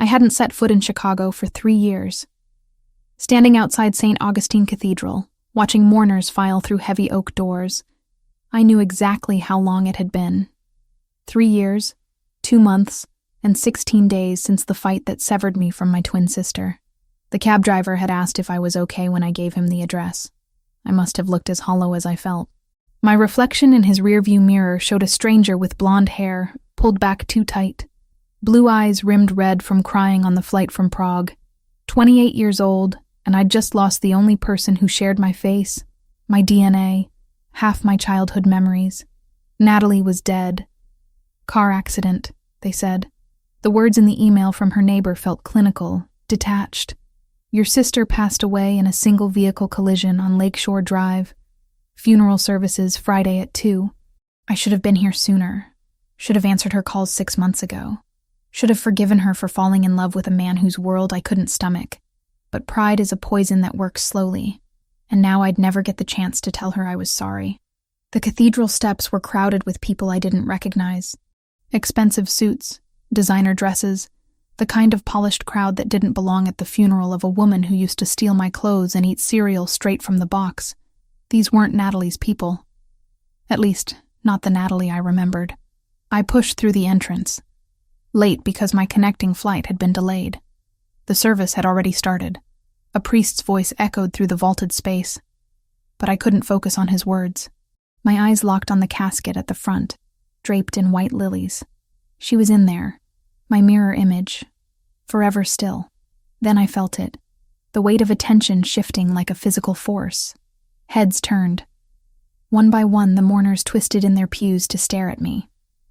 hadn't set foot in Chicago for 3 years. Standing outside St. Augustine Cathedral, watching mourners file through heavy oak doors, I knew exactly how long it had been. 3 years, 2 months, and 16 days since the fight that severed me from my twin sister. The cab driver had asked if I was okay when I gave him the address. I must have looked as hollow as I felt. My reflection in his rearview mirror showed a stranger with blonde hair, pulled back too tight. Blue eyes rimmed red from crying on the flight from Prague. 28 years old, and I'd just lost the only person who shared my face, my DNA, half my childhood memories. Natalie was dead. Car accident, they said. The words in the email from her neighbor felt clinical, detached. Your sister passed away in a single-vehicle collision on Lakeshore Drive. Funeral services Friday at 2. I should have been here sooner. Should have answered her calls 6 months ago. Should have forgiven her for falling in love with a man whose world I couldn't stomach. But pride is a poison that works slowly, and now I'd never get the chance to tell her I was sorry. The cathedral steps were crowded with people I didn't recognize. Expensive suits, designer dresses, the kind of polished crowd that didn't belong at the funeral of a woman who used to steal my clothes and eat cereal straight from the box. These weren't Natalie's people. At least, not the Natalie I remembered. I pushed through the entrance. Late because my connecting flight had been delayed. The service had already started. A priest's voice echoed through the vaulted space. But I couldn't focus on his words. My eyes locked on the casket at the front, draped in white lilies. She was in there. My mirror image, forever still. Then I felt it, the weight of attention shifting like a physical force. Heads turned. One by one, the mourners twisted in their pews to stare at me.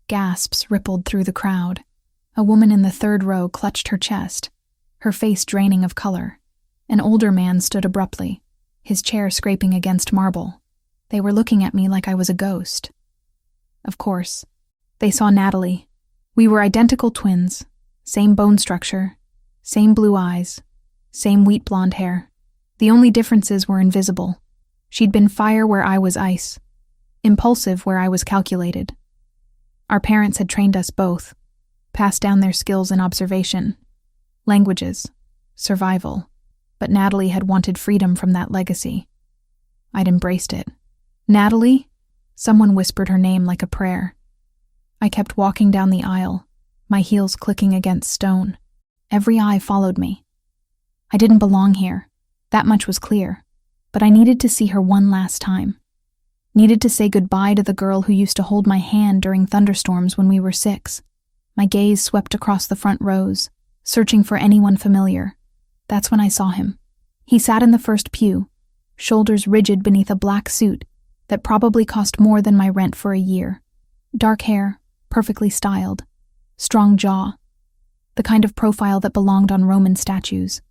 Gasps rippled through the crowd. A woman in the third row clutched her chest, her face draining of color. An older man stood abruptly, his chair scraping against marble. They were looking at me like I was a ghost. Of course, they saw Natalie. We were identical twins, same bone structure, same blue eyes, same wheat blonde hair. The only differences were invisible. She'd been fire where I was ice, impulsive where I was calculated. Our parents had trained us both, passed down their skills in observation, languages, survival, but Natalie had wanted freedom from that legacy. I'd embraced it. Natalie? Someone whispered her name like a prayer. I kept walking down the aisle, my heels clicking against stone. Every eye followed me. I didn't belong here. That much was clear. But I needed to see her one last time. Needed to say goodbye to the girl who used to hold my hand during thunderstorms when we were 6. My gaze swept across the front rows, searching for anyone familiar. That's when I saw him. He sat in the first pew, shoulders rigid beneath a black suit that probably cost more than my rent for a year. Dark hair, perfectly styled, strong jaw, the kind of profile that belonged on Roman statues.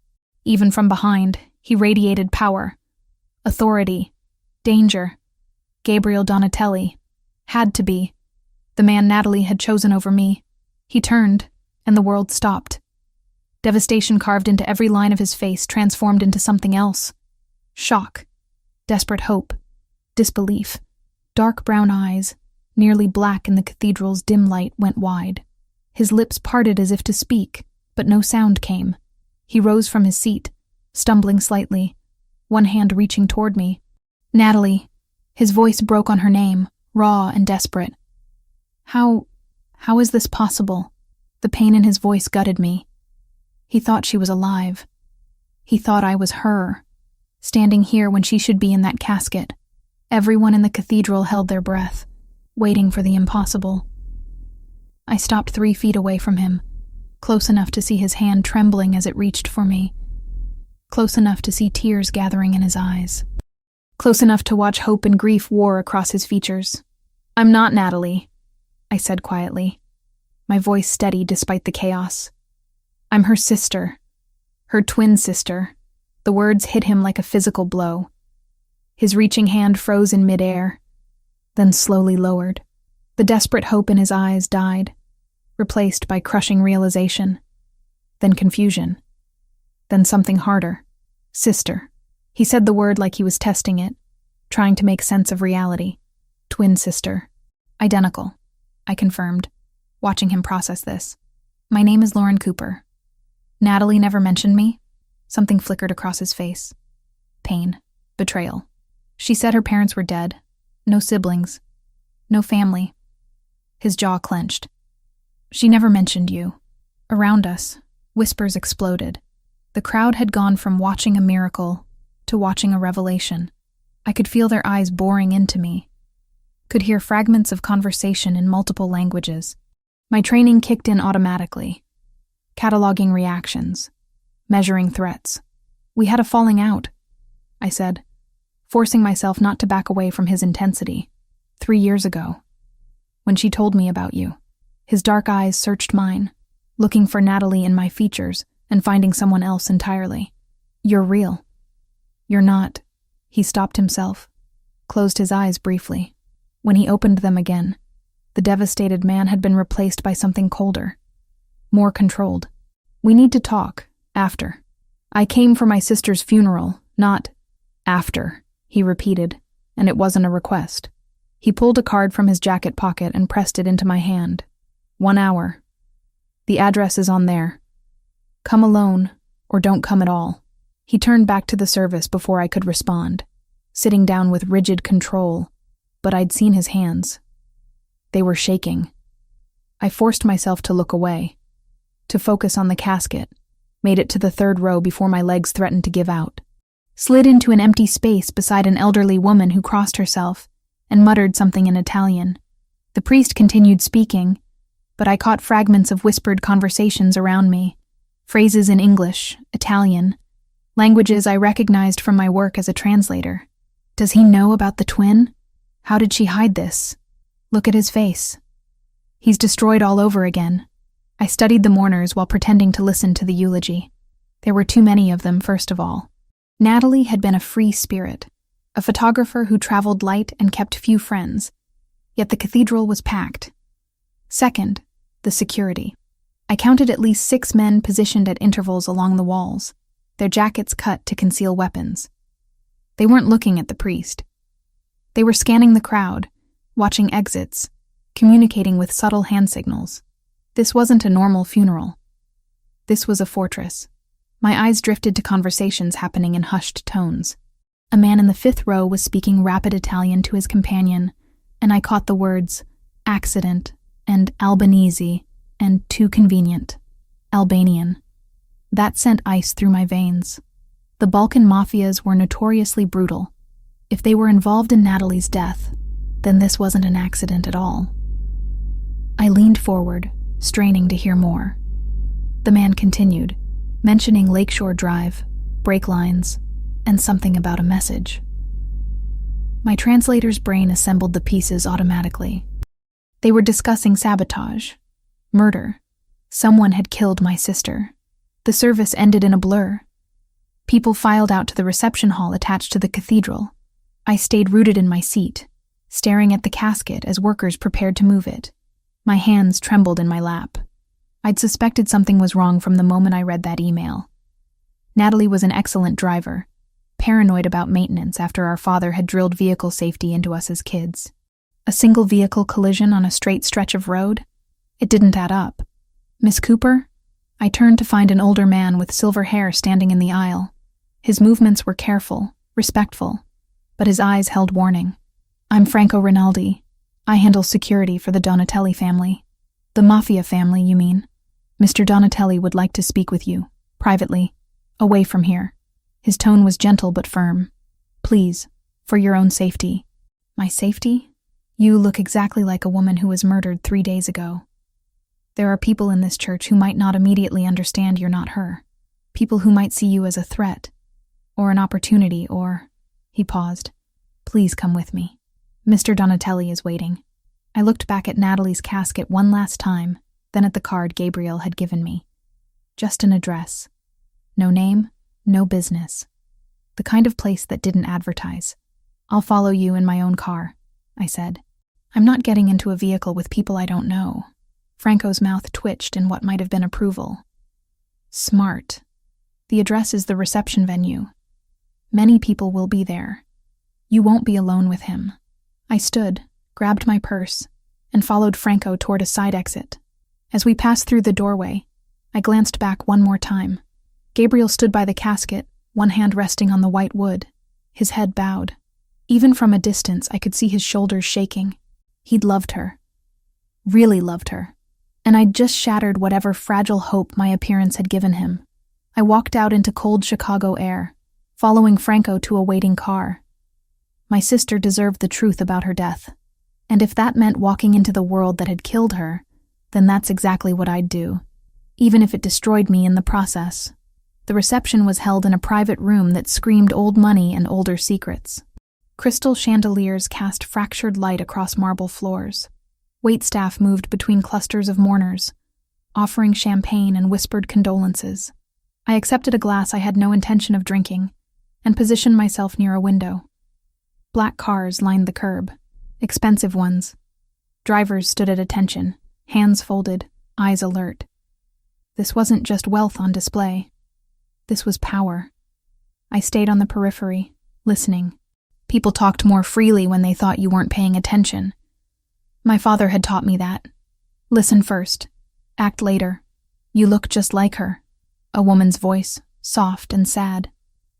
Even from behind, he radiated power, authority, danger. Gabriel Donatelli. Had to be. The man Natalie had chosen over me. He turned, and the world stopped. Devastation carved into every line of his face, transformed into something else. Shock, desperate hope, disbelief. Dark brown eyes, nearly black in the cathedral's dim light, went wide. His lips parted as if to speak, but no sound came. He rose from his seat, stumbling slightly, one hand reaching toward me. Natalie. His voice broke on her name, raw and desperate. How is this possible? The pain in his voice gutted me. He thought she was alive. He thought I was her, standing here when she should be in that casket. Everyone in the cathedral held their breath, waiting for the impossible. I stopped 3 feet away from him, close enough to see his hand trembling as it reached for me, close enough to see tears gathering in his eyes, close enough to watch hope and grief war across his features. "I'm not Natalie," I said quietly, my voice steady despite the chaos. "I'm her sister, her twin sister." The words hit him like a physical blow. His reaching hand froze in midair, then slowly lowered. The desperate hope in his eyes died, replaced by crushing realization, then confusion, then something harder. Sister. He said the word like he was testing it, trying to make sense of reality. Twin sister. Identical, I confirmed, watching him process this. "My name is Lauren Cooper." Natalie never mentioned me? Something flickered across his face. Pain. Betrayal. She said her parents were dead. No siblings. No family. His jaw clenched. She never mentioned you. Around us, whispers exploded. The crowd had gone from watching a miracle to watching a revelation. I could feel their eyes boring into me. Could hear fragments of conversation in multiple languages. My training kicked in automatically. Cataloging reactions. Measuring threats. We had a falling out, I said, forcing myself not to back away from his intensity. 3 years ago. When she told me about you. His dark eyes searched mine, looking for Natalie in my features and finding someone else entirely. You're real. You're not. He stopped himself, closed his eyes briefly. When he opened them again, the devastated man had been replaced by something colder, more controlled. We need to talk, after. I came for my sister's funeral, not after, he repeated, and it wasn't a request. He pulled a card from his jacket pocket and pressed it into my hand. 1 hour. The address is on there. Come alone, or don't come at all. He turned back to the service before I could respond, sitting down with rigid control, but I'd seen his hands. They were shaking. I forced myself to look away, to focus on the casket, made it to the 3rd row before my legs threatened to give out, slid into an empty space beside an elderly woman who crossed herself and muttered something in Italian. The priest continued speaking, but I caught fragments of whispered conversations around me, phrases in English, Italian, languages I recognized from my work as a translator. Does he know about the twin? How did she hide this? Look at his face. He's destroyed all over again. I studied the mourners while pretending to listen to the eulogy. There were too many of them, first of all. Natalie had been a free spirit, a photographer who traveled light and kept few friends, yet the cathedral was packed. Second, the security. I counted at least 6 men positioned at intervals along the walls, their jackets cut to conceal weapons. They weren't looking at the priest. They were scanning the crowd, watching exits, communicating with subtle hand signals. This wasn't a normal funeral. This was a fortress. My eyes drifted to conversations happening in hushed tones. A man in the 5th row was speaking rapid Italian to his companion, and I caught the words accident and Albanese and too convenient. Albanian. That sent ice through my veins. The Balkan mafias were notoriously brutal. If they were involved in Natalie's death, then this wasn't an accident at all. I leaned forward, straining to hear more. The man continued, mentioning Lakeshore Drive, brake lines, and something about a message. My translator's brain assembled the pieces automatically. They were discussing sabotage, murder. Someone had killed my sister. The service ended in a blur. People filed out to the reception hall attached to the cathedral. I stayed rooted in my seat, staring at the casket as workers prepared to move it. My hands trembled in my lap. I'd suspected something was wrong from the moment I read that email. Natalie was an excellent driver, paranoid about maintenance after our father had drilled vehicle safety into us as kids. A single vehicle collision on a straight stretch of road? It didn't add up. Miss Cooper? I turned to find an older man with silver hair standing in the aisle. His movements were careful, respectful, but his eyes held warning. I'm Franco Rinaldi. I handle security for the Donatelli family. The Mafia family, you mean? Mr. Donatelli would like to speak with you, privately, away from here. His tone was gentle but firm. Please, for your own safety. My safety? You look exactly like a woman who was murdered 3 days ago. There are people in this church who might not immediately understand you're not her. People who might see you as a threat, or an opportunity, or... He paused. Please come with me. Mr. Donatelli is waiting. I looked back at Natalie's casket one last time, then at the card Gabriel had given me. Just an address. No name, no business. The kind of place that didn't advertise. I'll follow you in my own car, I said. I'm not getting into a vehicle with people I don't know. Franco's mouth twitched in what might have been approval. Smart. The address is the reception venue. Many people will be there. You won't be alone with him. I stood, grabbed my purse, and followed Franco toward a side exit. As we passed through the doorway, I glanced back one more time. Gabriel stood by the casket, one hand resting on the white wood, his head bowed. Even from a distance, I could see his shoulders shaking. He'd loved her. Really loved her. And I'd just shattered whatever fragile hope my appearance had given him. I walked out into cold Chicago air, following Franco to a waiting car. My sister deserved the truth about her death. And if that meant walking into the world that had killed her, then that's exactly what I'd do, even if it destroyed me in the process. The reception was held in a private room that screamed old money and older secrets. Crystal chandeliers cast fractured light across marble floors. Waitstaff moved between clusters of mourners, offering champagne and whispered condolences. I accepted a glass I had no intention of drinking and positioned myself near a window. Black cars lined the curb, expensive ones. Drivers stood at attention, hands folded, eyes alert. This wasn't just wealth on display. This was power. I stayed on the periphery, listening. People talked more freely when they thought you weren't paying attention. My father had taught me that. Listen first. Act later. You look just like her. A woman's voice, soft and sad.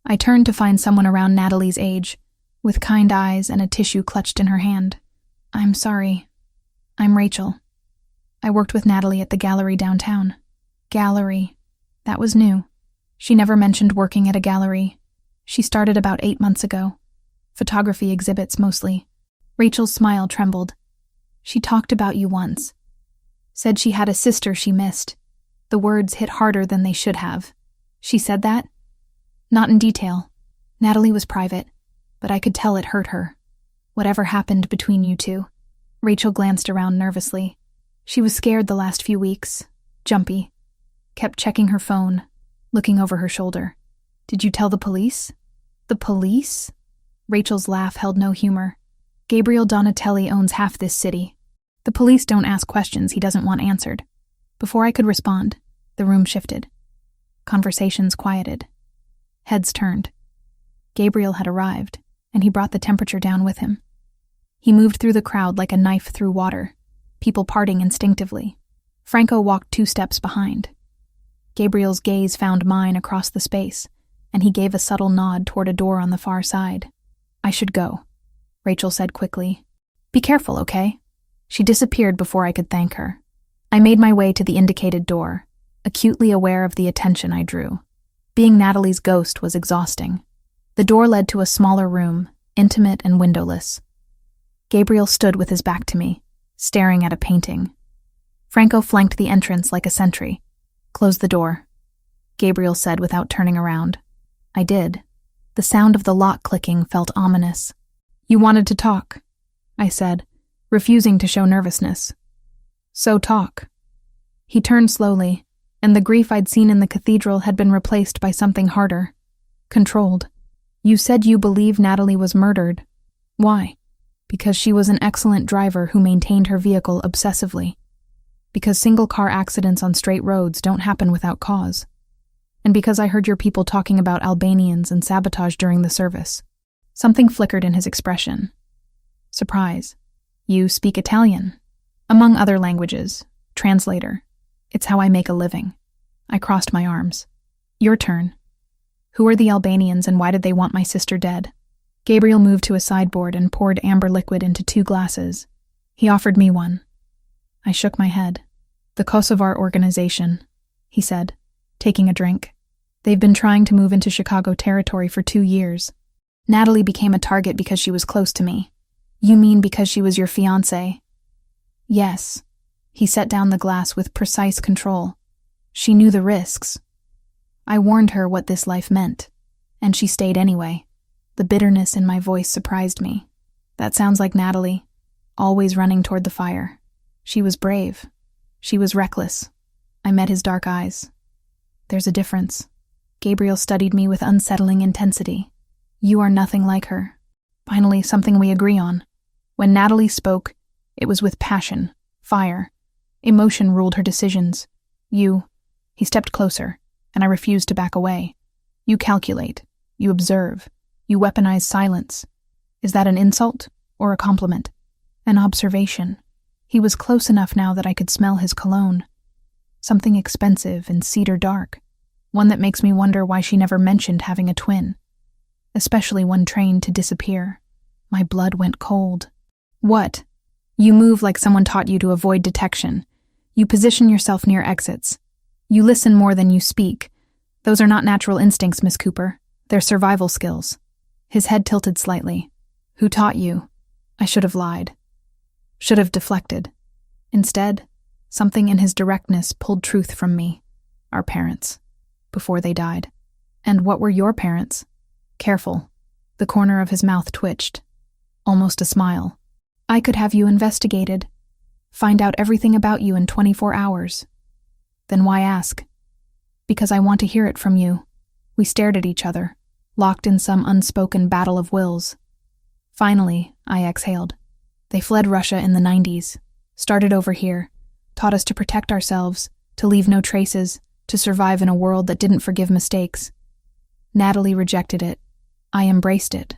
I turned to find someone around Natalie's age, with kind eyes and a tissue clutched in her hand. I'm sorry. I'm Rachel. I worked with Natalie at the gallery downtown. Gallery. That was new. She never mentioned working at a gallery. She started about 8 months ago. Photography exhibits mostly. Rachel's smile trembled. She talked about you once. Said she had a sister she missed. The words hit harder than they should have. She said that? Not in detail. Natalie was private, but I could tell it hurt her. Whatever happened between you two. Rachel glanced around nervously. She was scared the last few weeks. Jumpy. Kept checking her phone, looking over her shoulder. Did you tell the police? The police? Rachel's laugh held no humor. Gabriel Donatelli owns half this city. The police don't ask questions he doesn't want answered. Before I could respond, the room shifted. Conversations quieted. Heads turned. Gabriel had arrived, and he brought the temperature down with him. He moved through the crowd like a knife through water, people parting instinctively. Franco walked 2 steps behind. Gabriel's gaze found mine across the space, and he gave a subtle nod toward a door on the far side. I should go, Rachel said quickly. Be careful, okay? She disappeared before I could thank her. I made my way to the indicated door, acutely aware of the attention I drew. Being Natalie's ghost was exhausting. The door led to a smaller room, intimate and windowless. Gabriel stood with his back to me, staring at a painting. Franco flanked the entrance like a sentry. Close the door, Gabriel said without turning around. I did. The sound of the lock clicking felt ominous. You wanted to talk, I said, refusing to show nervousness. So talk. He turned slowly, and the grief I'd seen in the cathedral had been replaced by something harder. Controlled. You said you believe Natalie was murdered. Why? Because she was an excellent driver who maintained her vehicle obsessively. Because single-car accidents on straight roads don't happen without cause. And because I heard your people talking about Albanians and sabotage during the service. Something flickered in his expression. Surprise. You speak Italian. Among other languages. Translator. It's how I make a living. I crossed my arms. Your turn. Who are the Albanians and why did they want my sister dead? Gabriel moved to a sideboard and poured amber liquid into 2 glasses. He offered me one. I shook my head. The Kosovar organization, he said, taking a drink. They've been trying to move into Chicago territory for 2 years. Natalie became a target because she was close to me. You mean because she was your fiancée? Yes. He set down the glass with precise control. She knew the risks. I warned her what this life meant, and she stayed anyway. The bitterness in my voice surprised me. That sounds like Natalie, always running toward the fire. She was brave. She was reckless. I met his dark eyes. There's a difference. Gabriel studied me with unsettling intensity. You are nothing like her. Finally, something we agree on. When Natalie spoke, it was with passion, fire. Emotion ruled her decisions. He stepped closer, and I refused to back away. You calculate. You observe. You weaponize silence. Is that an insult or a compliment? An observation. He was close enough now that I could smell his cologne. Something expensive and cedar dark. One that makes me wonder why she never mentioned having a twin. Especially one trained to disappear. My blood went cold. What? You move like someone taught you to avoid detection. You position yourself near exits. You listen more than you speak. Those are not natural instincts, Miss Cooper. They're survival skills. His head tilted slightly. Who taught you? I should have lied. Should have deflected. Instead, something in his directness pulled truth from me. Our parents. Before they died. And what were your parents? Careful. The corner of his mouth twitched. Almost a smile. I could have you investigated. Find out everything about you in 24 hours. Then why ask? Because I want to hear it from you. We stared at each other, locked in some unspoken battle of wills. Finally, I exhaled. They fled Russia in the 90s, started over here, taught us to protect ourselves, to leave no traces, to survive in a world that didn't forgive mistakes. Natalie rejected it. I embraced it.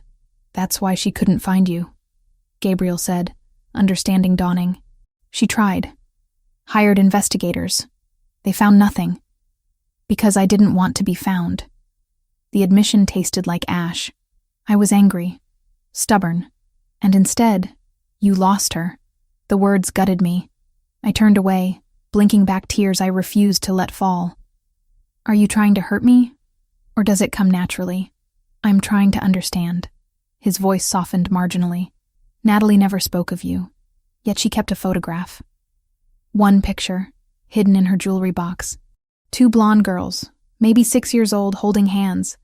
That's why she couldn't find you, Gabriel said, understanding dawning. She tried. Hired investigators. They found nothing. Because I didn't want to be found. The admission tasted like ash. I was angry, stubborn, and instead, you lost her. The words gutted me. I turned away, blinking back tears I refused to let fall. Are you trying to hurt me? Or does it come naturally? I'm trying to understand. His voice softened marginally. Natalie never spoke of you, yet she kept a photograph. One picture, hidden in her jewelry box. 2 blonde girls, maybe 6 years old, holding hands.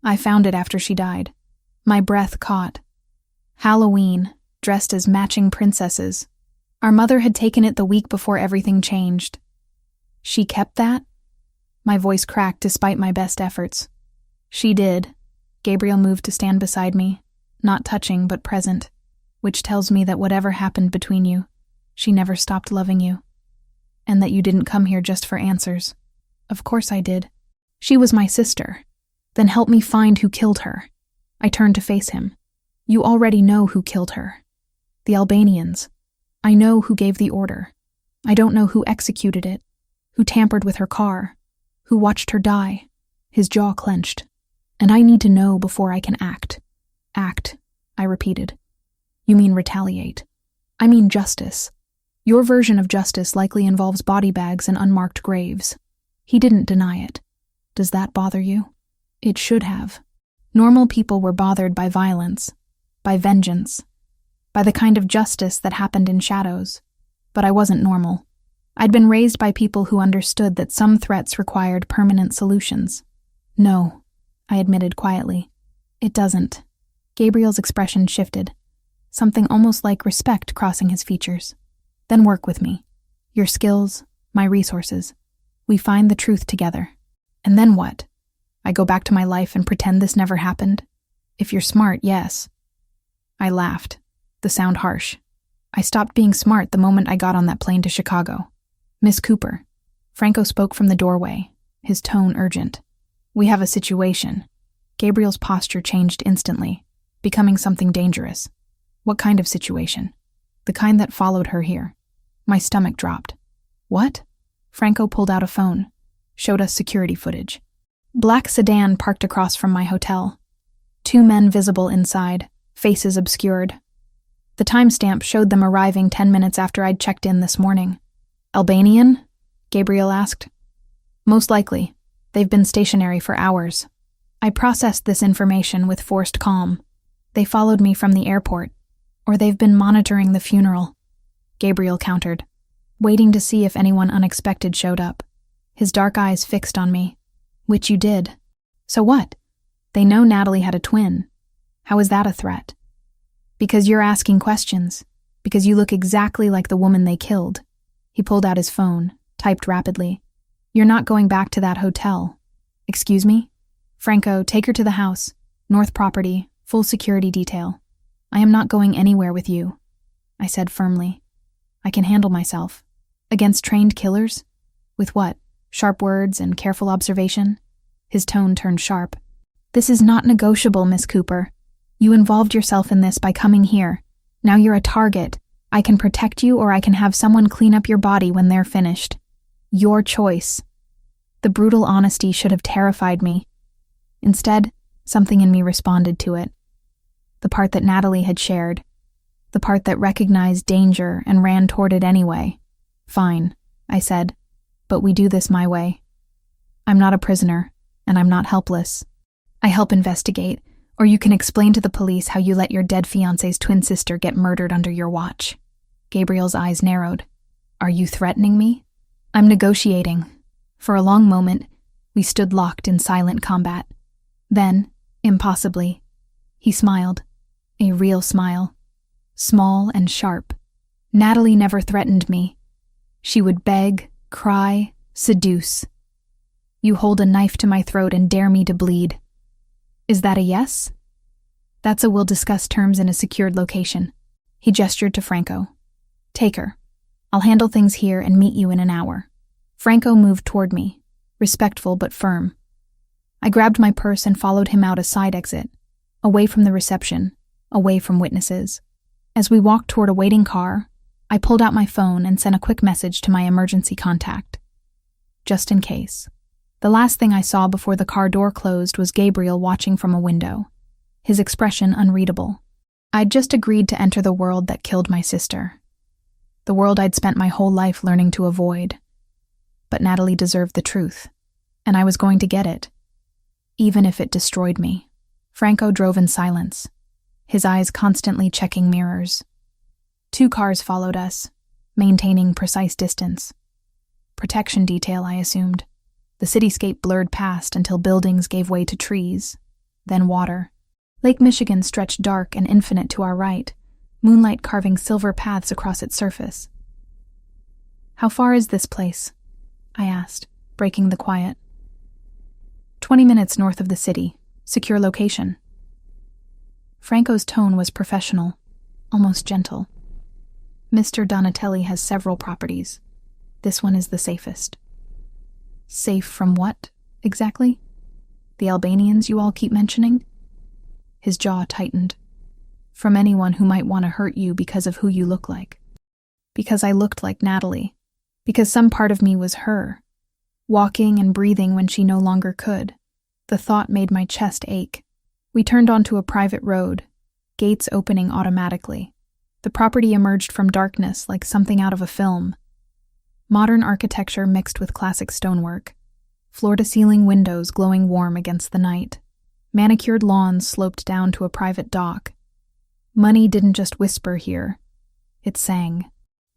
I found it after she died. My breath caught. Halloween, dressed as matching princesses. Our mother had taken it the week before everything changed. She kept that? My voice cracked despite my best efforts. She did. Gabriel moved to stand beside me, not touching but present, which tells me that whatever happened between you, she never stopped loving you. And that you didn't come here just for answers. Of course I did. She was my sister. Then help me find who killed her. I turned to face him. You already know who killed her. The Albanians. I know who gave the order. I don't know who executed it, who tampered with her car, who watched her die. His jaw clenched. And I need to know before I can act. Act, I repeated. You mean retaliate. I mean justice. Your version of justice likely involves body bags and unmarked graves. He didn't deny it. Does that bother you? It should have. Normal people were bothered by violence, by vengeance, by the kind of justice that happened in shadows. But I wasn't normal. I'd been raised by people who understood that some threats required permanent solutions. No, I admitted quietly. It doesn't. Gabriel's expression shifted, something almost like respect crossing his features. Then work with me. Your skills, my resources. We find the truth together. And then what? I go back to my life and pretend this never happened? If you're smart, yes. I laughed, the sound harsh. I stopped being smart the moment I got on that plane to Chicago. Miss Cooper. Franco spoke from the doorway, his tone urgent. We have a situation. Gabriel's posture changed instantly, becoming something dangerous. What kind of situation? The kind that followed her here. My stomach dropped. What? Franco pulled out a phone, showed us security footage. Black sedan parked across from my hotel. 2 men visible inside, faces obscured. The timestamp showed them arriving 10 minutes after I'd checked in this morning. Albanian? Gabriel asked. Most likely. They've been stationary for hours. I processed this information with forced calm. They followed me from the airport, or they've been monitoring the funeral. Gabriel countered, waiting to see if anyone unexpected showed up. His dark eyes fixed on me. Which you did. So what? They know Natalie had a twin. How is that a threat? Because you're asking questions. Because you look exactly like the woman they killed. He pulled out his phone, typed rapidly. You're not going back to that hotel. Excuse me? Franco, take her to the house. North property, full security detail. I am not going anywhere with you, I said firmly. I can handle myself. Against trained killers? With what? Sharp words and careful observation? His tone turned sharp. This is not negotiable, Miss Cooper. You involved yourself in this by coming here. Now you're a target. I can protect you or I can have someone clean up your body when they're finished. Your choice. The brutal honesty should have terrified me. Instead, something in me responded to it. The part that Natalie had shared. The part that recognized danger and ran toward it anyway. Fine, I said, but we do this my way. I'm not a prisoner, and I'm not helpless. I help investigate, or you can explain to the police how you let your dead fiancé's twin sister get murdered under your watch. Gabriel's eyes narrowed. Are you threatening me? I'm negotiating. For a long moment, we stood locked in silent combat. Then, impossibly, he smiled. A real smile. Small and sharp. Natalie never threatened me. She would beg, cry, seduce. You hold a knife to my throat and dare me to bleed. Is that a yes? That's a we'll discuss terms in a secured location. He gestured to Franco. Take her. I'll handle things here and meet you in an hour. Franco moved toward me, respectful but firm. I grabbed my purse and followed him out a side exit, away from the reception, away from witnesses. As we walked toward a waiting car, I pulled out my phone and sent a quick message to my emergency contact. Just in case. The last thing I saw before the car door closed was Gabriel watching from a window, his expression unreadable. I'd just agreed to enter the world that killed my sister. The world I'd spent my whole life learning to avoid. But Natalie deserved the truth, and I was going to get it, even if it destroyed me. Franco drove in silence, his eyes constantly checking mirrors. 2 cars followed us, maintaining precise distance. Protection detail, I assumed. The cityscape blurred past until buildings gave way to trees, then water. Lake Michigan stretched dark and infinite to our right, moonlight carving silver paths across its surface. How far is this place? I asked, breaking the quiet. 20 minutes north of the city. Secure location. Franco's tone was professional, almost gentle. Mr. Donatelli has several properties. This one is the safest. Safe from what, exactly? The Albanians you all keep mentioning? His jaw tightened. From anyone who might want to hurt you because of who you look like. Because I looked like Natalie. Because some part of me was her, walking and breathing when she no longer could. The thought made my chest ache. We turned onto a private road, gates opening automatically. The property emerged from darkness like something out of a film. Modern architecture mixed with classic stonework. Floor-to-ceiling windows glowing warm against the night. Manicured lawns sloped down to a private dock. Money didn't just whisper here. It sang.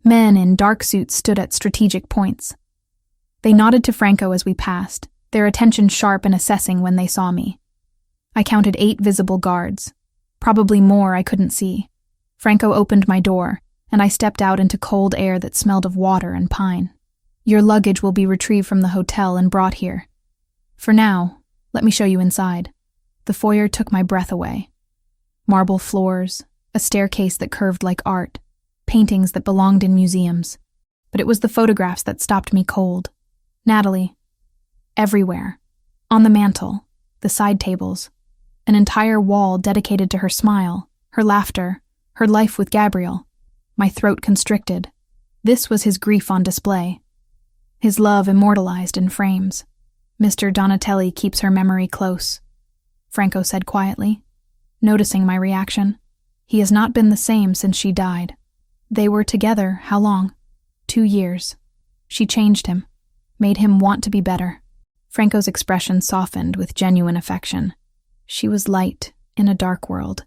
Men in dark suits stood at strategic points. They nodded to Franco as we passed, their attention sharp and assessing when they saw me. I counted 8 visible guards. Probably more I couldn't see. Franco opened my door, and I stepped out into cold air that smelled of water and pine. Your luggage will be retrieved from the hotel and brought here. For now, let me show you inside. The foyer took my breath away. Marble floors, a staircase that curved like art, paintings that belonged in museums. But it was the photographs that stopped me cold. Natalie. Everywhere. On the mantel, the side tables. An entire wall dedicated to her smile, her laughter, her life with Gabriel. My throat constricted. This was his grief on display. His love immortalized in frames. Mr. Donatelli keeps her memory close, Franco said quietly, noticing my reaction. He has not been the same since she died. They were together, how long? 2 years. She changed him, made him want to be better. Franco's expression softened with genuine affection. She was light in a dark world,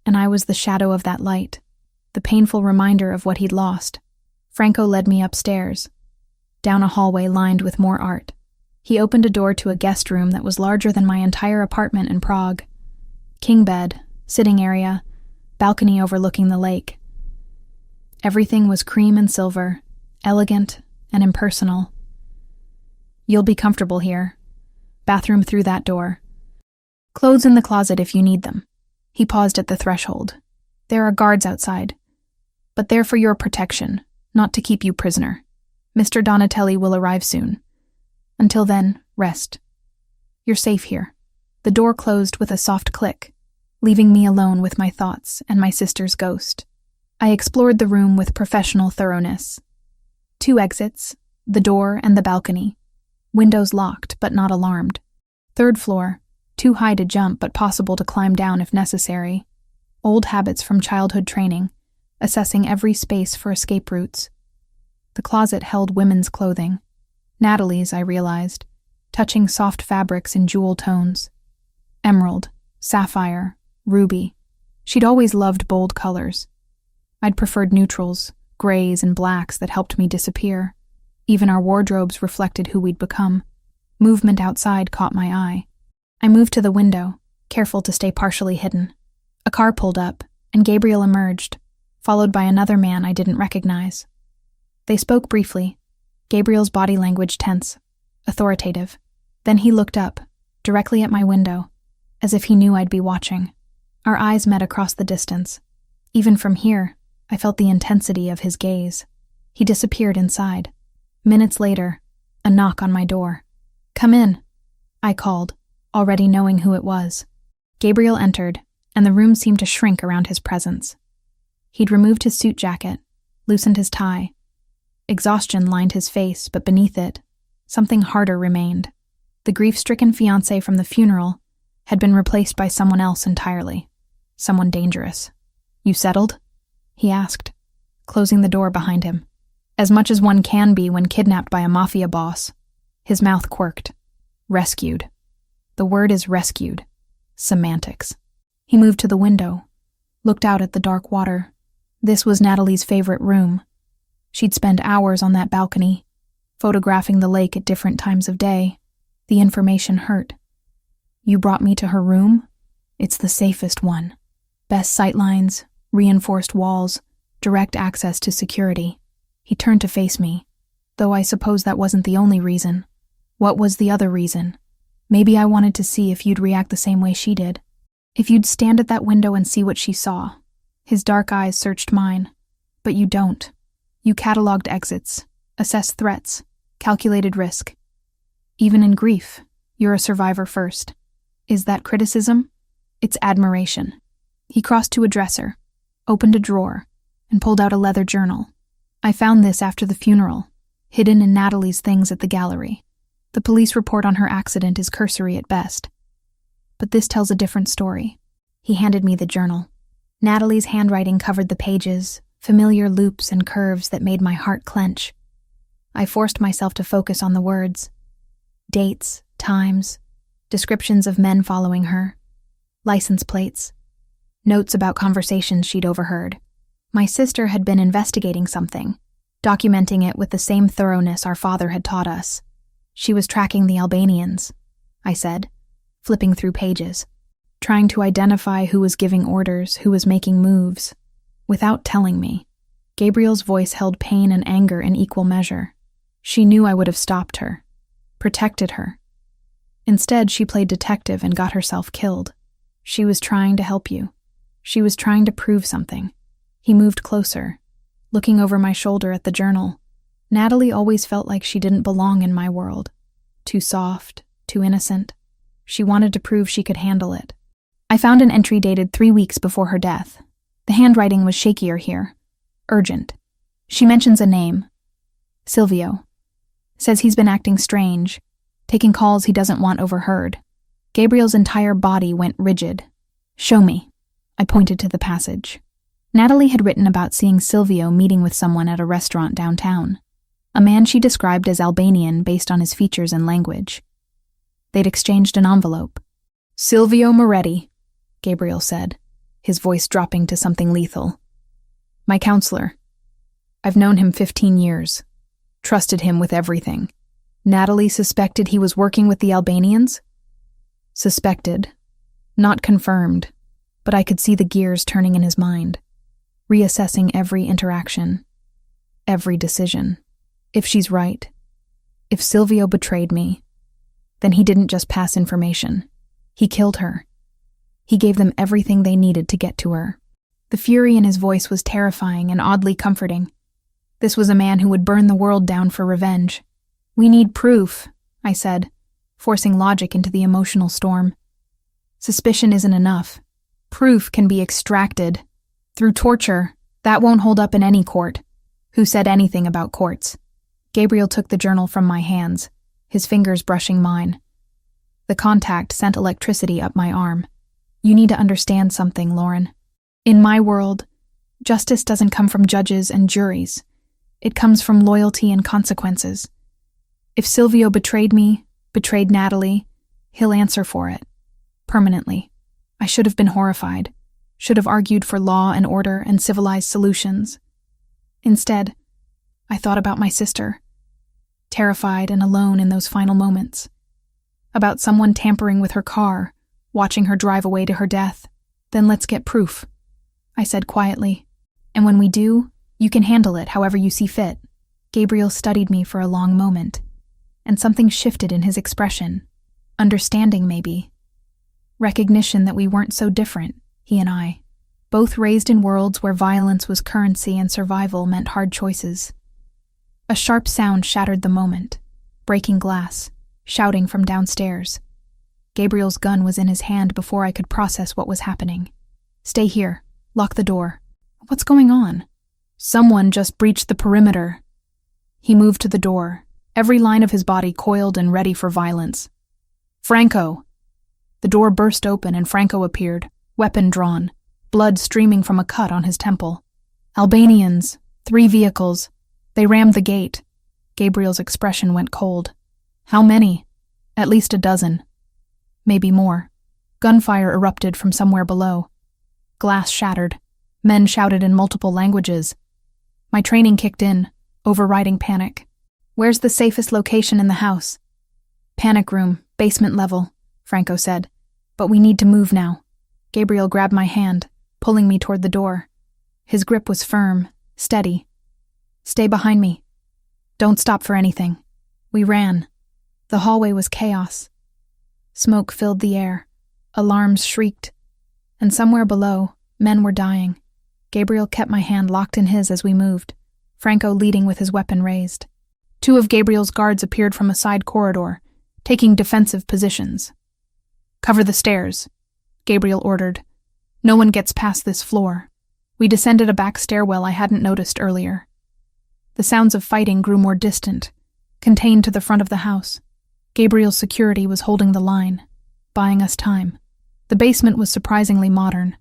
and I was the shadow of that light, the painful reminder of what he'd lost. Franco led me upstairs, down a hallway lined with more art. He opened a door to a guest room that was larger than my entire apartment in Prague. King bed, sitting area, balcony overlooking the lake. Everything was cream and silver, elegant and impersonal. You'll be comfortable here. Bathroom through that door. Clothes in the closet if you need them. He paused at the threshold. There are guards outside, but they're for your protection, not to keep you prisoner. Mr. Donatelli will arrive soon. Until then, rest. You're safe here. The door closed with a soft click, leaving me alone with my thoughts and my sister's ghost. I explored the room with professional thoroughness. 2 exits, The door and the balcony. Windows locked, but not alarmed. Third floor, too high to jump, but possible to climb down if necessary. Old habits from childhood training, assessing every space for escape routes. The closet held women's clothing. Natalie's, I realized, touching soft fabrics in jewel tones. Emerald, sapphire, ruby. She'd always loved bold colors. I'd preferred neutrals, grays and blacks that helped me disappear. Even our wardrobes reflected who we'd become. Movement outside caught my eye. I moved to the window, careful to stay partially hidden. A car pulled up, and Gabriel emerged, followed by another man I didn't recognize. They spoke briefly, Gabriel's body language tense, authoritative. Then he looked up, directly at my window, as if he knew I'd be watching. Our eyes met across the distance. Even from here, I felt the intensity of his gaze. He disappeared inside. Minutes later, a knock on my door. "Come in," I called, already knowing who it was. Gabriel entered, and the room seemed to shrink around his presence. He'd removed his suit jacket, loosened his tie. Exhaustion lined his face, but beneath it, something harder remained. The grief-stricken fiancé from the funeral had been replaced by someone else entirely. Someone dangerous. "You settled?" he asked, closing the door behind him. As much as one can be when kidnapped by a Mafia boss. His mouth quirked. Rescued. The word is rescued. Semantics. He moved to the window, looked out at the dark water. This was Natalie's favorite room. She'd spend hours on that balcony, photographing the lake at different times of day. The information hurt. "You brought me to her room? It's the safest one. Best sightlines, reinforced walls, direct access to security." He turned to face me, though I suppose that wasn't the only reason. What was the other reason? Maybe I wanted to see if you'd react the same way she did. If you'd stand at that window and see what she saw. His dark eyes searched mine. But you don't. You cataloged exits, assessed threats, calculated risk. Even in grief, you're a survivor first. Is that criticism? It's admiration. He crossed to a dresser, opened a drawer, and pulled out a leather journal. I found this after the funeral, hidden in Natalie's things at the gallery. The police report on her accident is cursory at best. But this tells a different story. He handed me the journal. Natalie's handwriting covered the pages, familiar loops and curves that made my heart clench. I forced myself to focus on the words. Dates, times, descriptions of men following her, license plates, notes about conversations she'd overheard. My sister had been investigating something, documenting it with the same thoroughness our father had taught us. She was tracking the Albanians, I said, flipping through pages, trying to identify who was giving orders, who was making moves. Without telling me, Gabriel's voice held pain and anger in equal measure. She knew I would have stopped her, protected her. Instead, she played detective and got herself killed. She was trying to help you. She was trying to prove something. He moved closer, looking over my shoulder at the journal. Natalie always felt like she didn't belong in my world. Too soft, too innocent. She wanted to prove she could handle it. I found an entry dated 3 weeks before her death. The handwriting was shakier here. Urgent. She mentions a name. Silvio. Says he's been acting strange, taking calls he doesn't want overheard. Gabriel's entire body went rigid. "Show me." I pointed to the passage. Natalie had written about seeing Silvio meeting with someone at a restaurant downtown. A man she described as Albanian based on his features and language. They'd exchanged an envelope. "Silvio Moretti," Gabriel said, his voice dropping to something lethal. "My counselor. I've known him 15 years. Trusted him with everything. Natalie suspected he was working with the Albanians?" Suspected. Not confirmed, but I could see the gears turning in his mind, reassessing every interaction, every decision. If she's right, if Silvio betrayed me, then he didn't just pass information. He killed her. He gave them everything they needed to get to her. The fury in his voice was terrifying and oddly comforting. This was a man who would burn the world down for revenge. "We need proof," I said, forcing logic into the emotional storm. "Suspicion isn't enough. Proof can be extracted. Through torture, that won't hold up in any court." Who said anything about courts? Gabriel took the journal from my hands, his fingers brushing mine. The contact sent electricity up my arm. You need to understand something, Lauren. In my world, justice doesn't come from judges and juries. It comes from loyalty and consequences. If Silvio betrayed me, betrayed Natalie, he'll answer for it. Permanently. I should have been horrified, should have argued for law and order and civilized solutions. Instead, I thought about my sister, terrified and alone in those final moments. About someone tampering with her car, watching her drive away to her death. Then let's get proof, I said quietly. And when we do, you can handle it however you see fit. Gabriel studied me for a long moment, and something shifted in his expression. Understanding, maybe. Recognition that we weren't so different, he and I. Both raised in worlds where violence was currency and survival meant hard choices. A sharp sound shattered the moment. Breaking glass, shouting from downstairs. Gabriel's gun was in his hand before I could process what was happening. Stay here. Lock the door. What's going on? Someone just breached the perimeter. He moved to the door, every line of his body coiled and ready for violence. Franco! The door burst open and Franco appeared, weapon drawn, blood streaming from a cut on his temple. Albanians, 3 vehicles. They rammed the gate. Gabriel's expression went cold. How many? At least a dozen. Maybe more. Gunfire erupted from somewhere below. Glass shattered. Men shouted in multiple languages. My training kicked in, overriding panic. Where's the safest location in the house? Panic room, basement level, Franco said. But we need to move now. Gabriel grabbed my hand, pulling me toward the door. His grip was firm, steady. Stay behind me. Don't stop for anything. We ran. The hallway was chaos. Smoke filled the air. Alarms shrieked. And somewhere below, men were dying. Gabriel kept my hand locked in his as we moved, Franco leading with his weapon raised. 2 of Gabriel's guards appeared from a side corridor, taking defensive positions. Cover the stairs, Gabriel ordered. No one gets past this floor. We descended a back stairwell I hadn't noticed earlier. The sounds of fighting grew more distant, contained to the front of the house. Gabriel's security was holding the line, buying us time. The basement was surprisingly modern.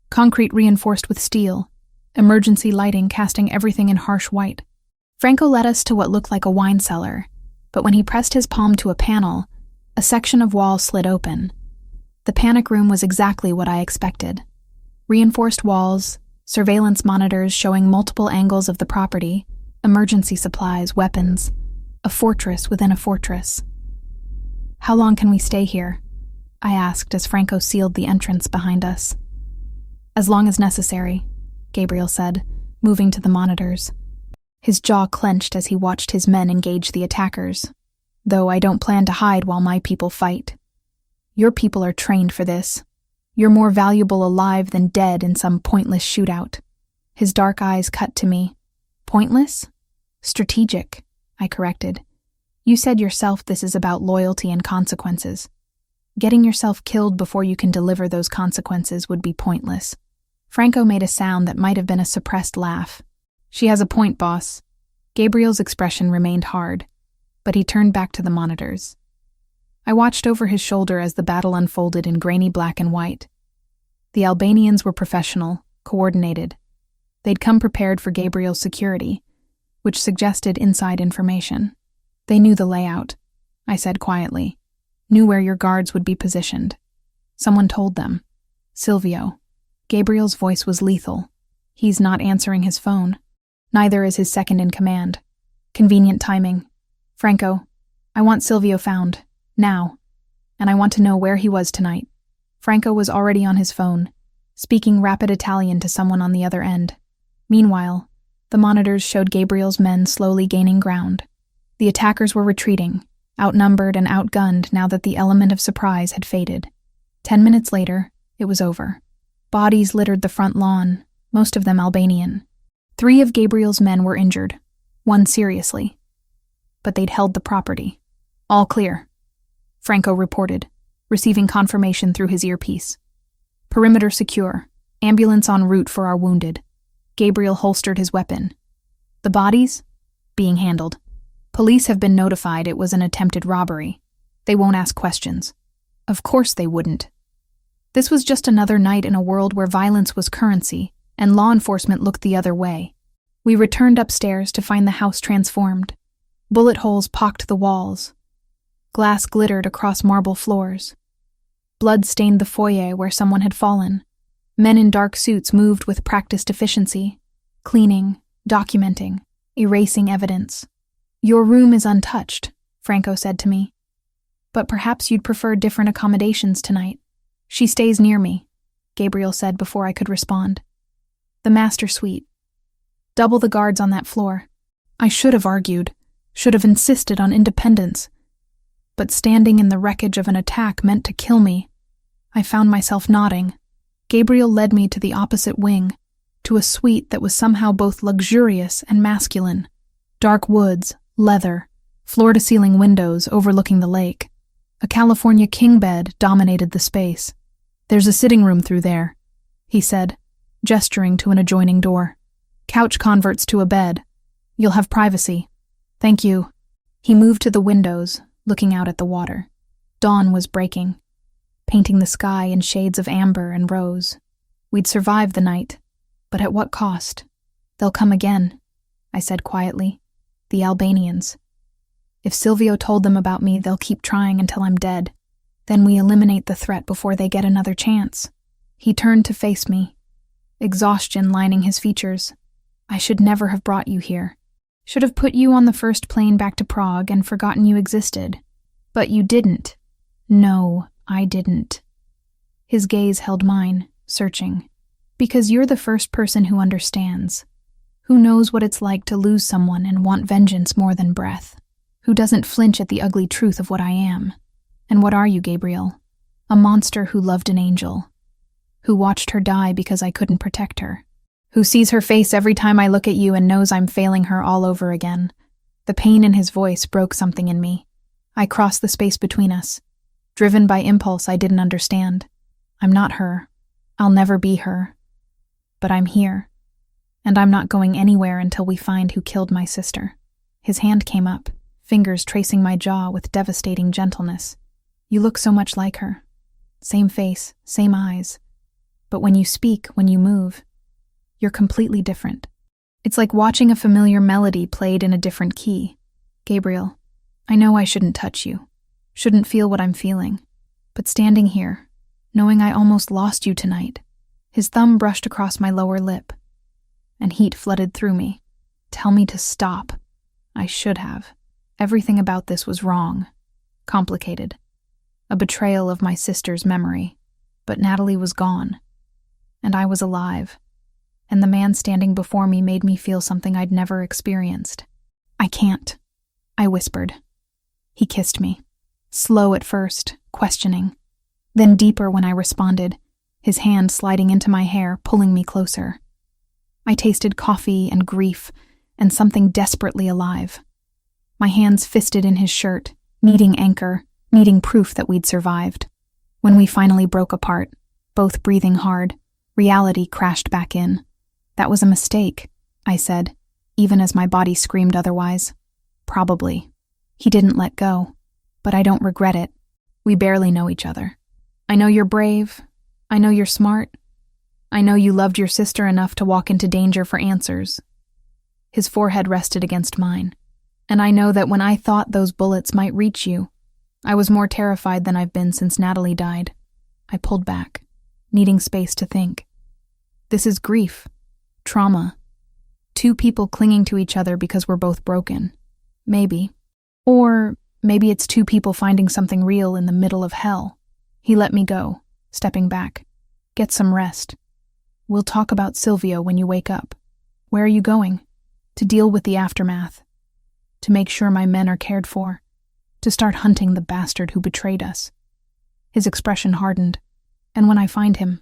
Concrete reinforced with steel, emergency lighting casting everything in harsh white. Franco led us to what looked like a wine cellar, but when he pressed his palm to a panel, a section of wall slid open. The panic room was exactly what I expected. Reinforced walls, surveillance monitors showing multiple angles of the property, emergency supplies, weapons, a fortress within a fortress. How long can we stay here? I asked as Franco sealed the entrance behind us. As long as necessary, Gabriel said, moving to the monitors. His jaw clenched as he watched his men engage the attackers. Though I don't plan to hide while my people fight. Your people are trained for this. You're more valuable alive than dead in some pointless shootout. His dark eyes cut to me. Pointless? Strategic, I corrected. You said yourself this is about loyalty and consequences. Getting yourself killed before you can deliver those consequences would be pointless. Franco made a sound that might have been a suppressed laugh. She has a point, boss. Gabriel's expression remained hard, but he turned back to the monitors. I watched over his shoulder as the battle unfolded in grainy black and white. The Albanians were professional, coordinated. They'd come prepared for Gabriel's security, which suggested inside information. They knew the layout, I said quietly. Knew where your guards would be positioned. Someone told them. Silvio. Gabriel's voice was lethal. He's not answering his phone. Neither is his second in command. Convenient timing. Franco, I want Silvio found. Now. And I want to know where he was tonight. Franco was already on his phone, speaking rapid Italian to someone on the other end. Meanwhile, the monitors showed Gabriel's men slowly gaining ground. The attackers were retreating, outnumbered and outgunned now that the element of surprise had faded. 10 minutes later, it was over. Bodies littered the front lawn, most of them Albanian. 3 of Gabriel's men were injured, 1 seriously. But they'd held the property. All clear, Franco reported, receiving confirmation through his earpiece. Perimeter secure, ambulance en route for our wounded. Gabriel holstered his weapon. The bodies? Being handled. Police have been notified it was an attempted robbery. They won't ask questions. Of course they wouldn't. This was just another night in a world where violence was currency, and law enforcement looked the other way. We returned upstairs to find the house transformed. Bullet holes pocked the walls. Glass glittered across marble floors. Blood stained the foyer where someone had fallen. Men in dark suits moved with practiced efficiency, cleaning, documenting, erasing evidence. "Your room is untouched," Franco said to me. "But perhaps you'd prefer different accommodations tonight." "She stays near me," Gabriel said before I could respond. "The master suite. Double the guards on that floor." I should have argued, should have insisted on independence. But standing in the wreckage of an attack meant to kill me. I found myself nodding. Gabriel led me to the opposite wing, to a suite that was somehow both luxurious and masculine. Dark woods, leather, floor-to-ceiling windows overlooking the lake. A California king bed dominated the space. "There's a sitting room through there," he said, gesturing to an adjoining door. "Couch converts to a bed. You'll have privacy." "Thank you." He moved to the windows, looking out at the water. Dawn was breaking, painting the sky in shades of amber and rose. We'd survive the night, but at what cost? "They'll come again," I said quietly. "The Albanians. If Silvio told them about me, they'll keep trying until I'm dead. Then we eliminate the threat before they get another chance." He turned to face me, exhaustion lining his features. "I should never have brought you here. Should have put you on the first plane back to Prague and forgotten you existed. But you didn't." "No, I didn't." His gaze held mine, searching. "Because you're the first person who understands. Who knows what it's like to lose someone and want vengeance more than breath. Who doesn't flinch at the ugly truth of what I am. And what are you, Gabriel? A monster who loved an angel. Who watched her die because I couldn't protect her. Who sees her face every time I look at you and knows I'm failing her all over again." The pain in his voice broke something in me. I crossed the space between us, driven by impulse I didn't understand. "I'm not her. I'll never be her. But I'm here. And I'm not going anywhere until we find who killed my sister." His hand came up, fingers tracing my jaw with devastating gentleness. "You look so much like her. Same face, same eyes. But when you speak, when you move, you're completely different. It's like watching a familiar melody played in a different key. Gabriel, I know I shouldn't touch you, shouldn't feel what I'm feeling. But standing here, knowing I almost lost you tonight," his thumb brushed across my lower lip, and heat flooded through me. "Tell me to stop. I should have. Everything about this was wrong, complicated. A betrayal of my sister's memory. But Natalie was gone, and I was alive. And the man standing before me made me feel something I'd never experienced. "I can't," I whispered. He kissed me, slow at first, questioning, then deeper when I responded, his hand sliding into my hair, pulling me closer. I tasted coffee and grief and something desperately alive. My hands fisted in his shirt, needing anchor, needing proof that we'd survived. When we finally broke apart, both breathing hard, reality crashed back in. "That was a mistake," I said, even as my body screamed otherwise. "Probably." He didn't let go, but I don't regret it. We barely know each other. I know you're brave. I know you're smart. I know you loved your sister enough to walk into danger for answers. His forehead rested against mine. And I know that when I thought those bullets might reach you, I was more terrified than I've been since Natalie died. I pulled back, needing space to think. This is grief. Trauma. Two people clinging to each other because we're both broken. Maybe. Or maybe it's two people finding something real in the middle of hell. He let me go, stepping back. "Get some rest. We'll talk about Silvio when you wake up." "Where are you going?" "To deal with the aftermath. To make sure my men are cared for. To start hunting the bastard who betrayed us." His expression hardened. "And when I find him,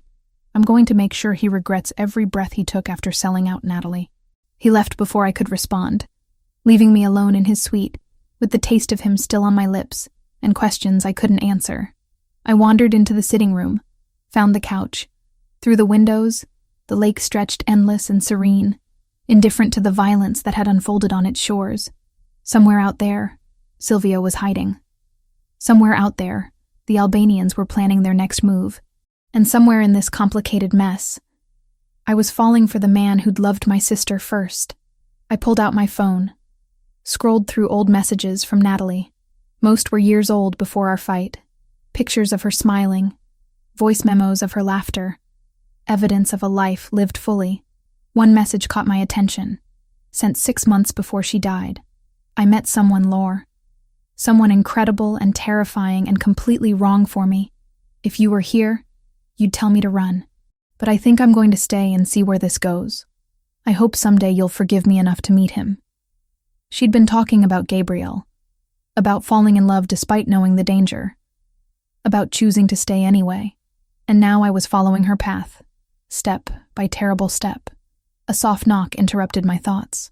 I'm going to make sure he regrets every breath he took after selling out Natalie." He left before I could respond, leaving me alone in his suite, with the taste of him still on my lips, and questions I couldn't answer. I wandered into the sitting room, found the couch. Through the windows, the lake stretched endless and serene, indifferent to the violence that had unfolded on its shores. Somewhere out there, Silvio was hiding. Somewhere out there, the Albanians were planning their next move. And somewhere in this complicated mess, I was falling for the man who'd loved my sister first. I pulled out my phone, scrolled through old messages from Natalie. Most were years old before our fight. Pictures of her smiling, voice memos of her laughter, evidence of a life lived fully. One message caught my attention, sent 6 months before she died. I met someone, Lore. Someone incredible and terrifying and completely wrong for me. If you were here, you'd tell me to run. But I think I'm going to stay and see where this goes. I hope someday you'll forgive me enough to meet him. She'd been talking about Gabriel, about falling in love despite knowing the danger, about choosing to stay anyway. And now I was following her path, step by terrible step. A soft knock interrupted my thoughts.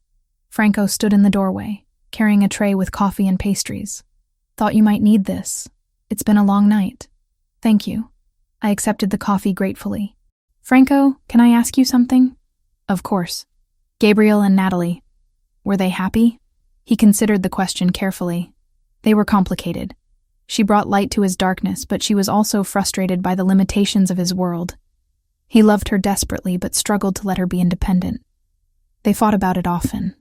Franco stood in the doorway, carrying a tray with coffee and pastries. Thought you might need this. It's been a long night. Thank you. I accepted the coffee gratefully. Franco, can I ask you something? Of course. Gabriel and Natalie. Were they happy? He considered the question carefully. They were complicated. She brought light to his darkness, but she was also frustrated by the limitations of his world. He loved her desperately, but struggled to let her be independent. They fought about it often.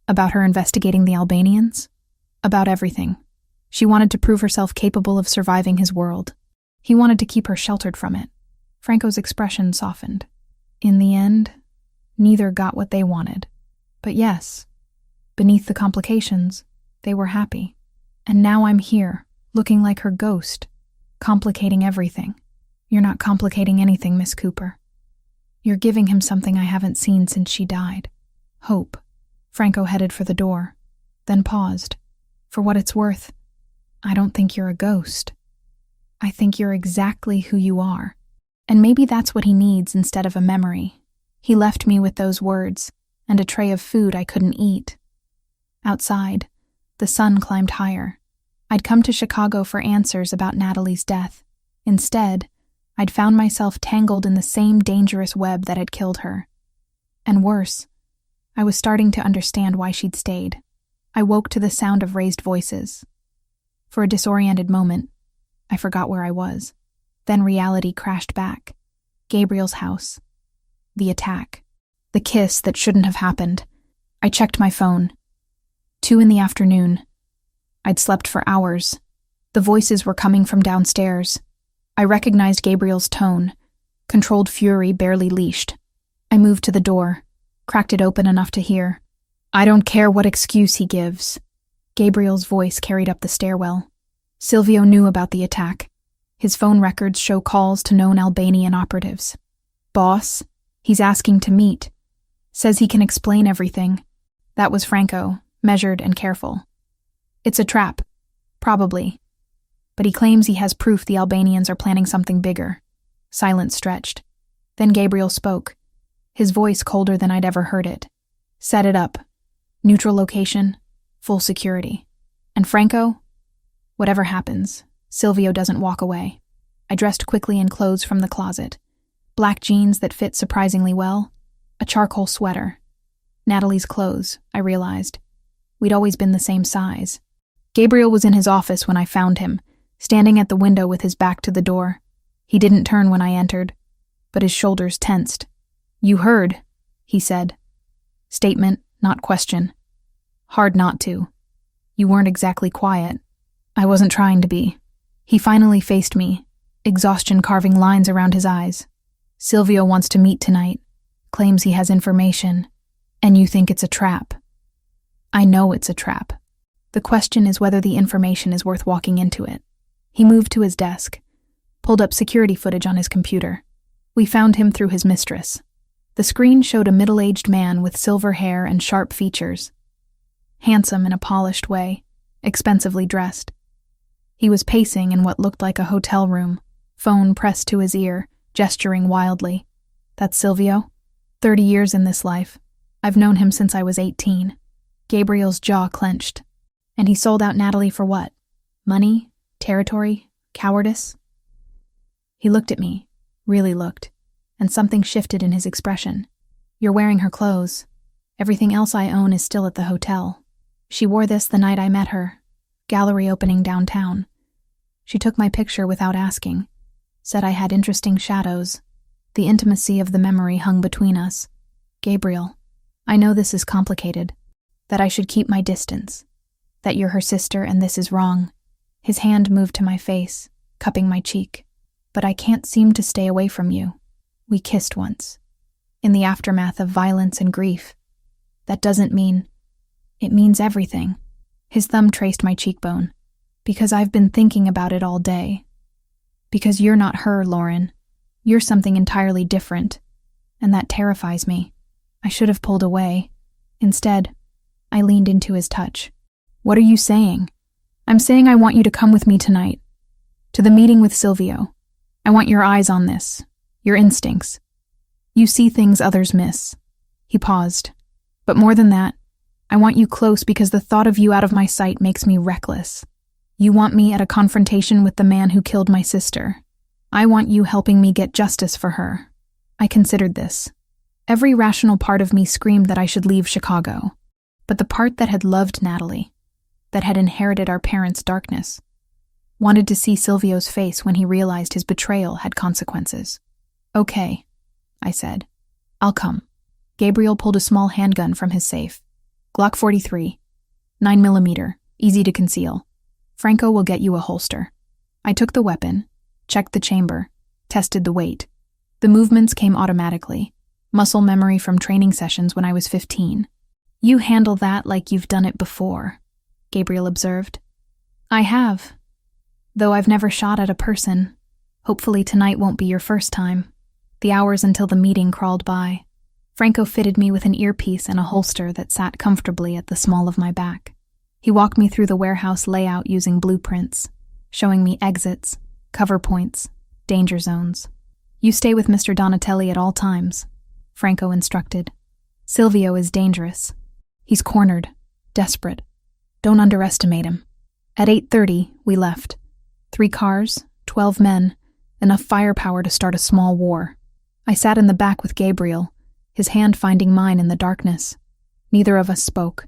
About her investigating the Albanians? About everything. She wanted to prove herself capable of surviving his world. He wanted to keep her sheltered from it. Franco's expression softened. In the end, neither got what they wanted. But yes, beneath the complications, they were happy. And now I'm here, looking like her ghost, complicating everything. You're not complicating anything, Miss Cooper. You're giving him something I haven't seen since she died. Hope. Franco headed for the door, then paused. For what it's worth, I don't think you're a ghost. I think you're exactly who you are. And maybe that's what he needs instead of a memory. He left me with those words, and a tray of food I couldn't eat. Outside, the sun climbed higher. I'd come to Chicago for answers about Natalie's death. Instead, I'd found myself tangled in the same dangerous web that had killed her. And worse, I was starting to understand why she'd stayed. I woke to the sound of raised voices. For a disoriented moment, I forgot where I was. Then reality crashed back. Gabriel's house. The attack. The kiss that shouldn't have happened. I checked my phone. 2 p.m. I'd slept for hours. The voices were coming from downstairs. I recognized Gabriel's tone. Controlled fury barely leashed. I moved to the door, cracked it open enough to hear. I don't care what excuse he gives. Gabriel's voice carried up the stairwell. Silvio knew about the attack. His phone records show calls to known Albanian operatives. Boss, he's asking to meet. Says he can explain everything. That was Franco, measured and careful. It's a trap. Probably. But he claims he has proof the Albanians are planning something bigger. Silence stretched. Then Gabriel spoke. His voice colder than I'd ever heard it. Set it up. Neutral location. Full security. And Franco? Whatever happens, Silvio doesn't walk away. I dressed quickly in clothes from the closet. Black jeans that fit surprisingly well. A charcoal sweater. Natalie's clothes, I realized. We'd always been the same size. Gabriel was in his office when I found him, standing at the window with his back to the door. He didn't turn when I entered, but his shoulders tensed. You heard, he said. Statement, not question. Hard not to. You weren't exactly quiet. I wasn't trying to be. He finally faced me, exhaustion carving lines around his eyes. Silvio wants to meet tonight, claims he has information, and you think it's a trap. I know it's a trap. The question is whether the information is worth walking into it. He moved to his desk, pulled up security footage on his computer. We found him through his mistress. The screen showed a middle-aged man with silver hair and sharp features. Handsome in a polished way, expensively dressed. He was pacing in what looked like a hotel room, phone pressed to his ear, gesturing wildly. That's Silvio? 30 years in this life. I've known him since I was 18. Gabriel's jaw clenched. And he sold out Natalie for what? Money? Territory? Cowardice? He looked at me, really looked, and something shifted in his expression. You're wearing her clothes. Everything else I own is still at the hotel. She wore this the night I met her, gallery opening downtown. She took my picture without asking, said I had interesting shadows. The intimacy of the memory hung between us. Gabriel, I know this is complicated, that I should keep my distance, that you're her sister and this is wrong. His hand moved to my face, cupping my cheek. But I can't seem to stay away from you. We kissed once, in the aftermath of violence and grief. That doesn't mean... It means everything. His thumb traced my cheekbone. Because I've been thinking about it all day. Because you're not her, Lauren. You're something entirely different. And that terrifies me. I should have pulled away. Instead, I leaned into his touch. What are you saying? I'm saying I want you to come with me tonight. To the meeting with Silvio. I want your eyes on this. Your instincts. You see things others miss. He paused. But more than that, I want you close because the thought of you out of my sight makes me reckless. You want me at a confrontation with the man who killed my sister. I want you helping me get justice for her. I considered this. Every rational part of me screamed that I should leave Chicago. But the part that had loved Natalie, that had inherited our parents' darkness, wanted to see Silvio's face when he realized his betrayal had consequences. Okay, I said. I'll come. Gabriel pulled a small handgun from his safe. Glock 43, 9mm, easy to conceal. Franco will get you a holster. I took the weapon, checked the chamber, tested the weight. The movements came automatically, muscle memory from training sessions when I was 15. You handle that like you've done it before, Gabriel observed. I have. Though I've never shot at a person. Hopefully tonight won't be your first time. The hours until the meeting crawled by. Franco fitted me with an earpiece and a holster that sat comfortably at the small of my back. He walked me through the warehouse layout using blueprints, showing me exits, cover points, danger zones. You stay with Mr. Donatelli at all times, Franco instructed. Silvio is dangerous. He's cornered, desperate. Don't underestimate him. At 8:30, we left. 3 cars, 12 men, enough firepower to start a small war. I sat in the back with Gabriel, his hand finding mine in the darkness. Neither of us spoke.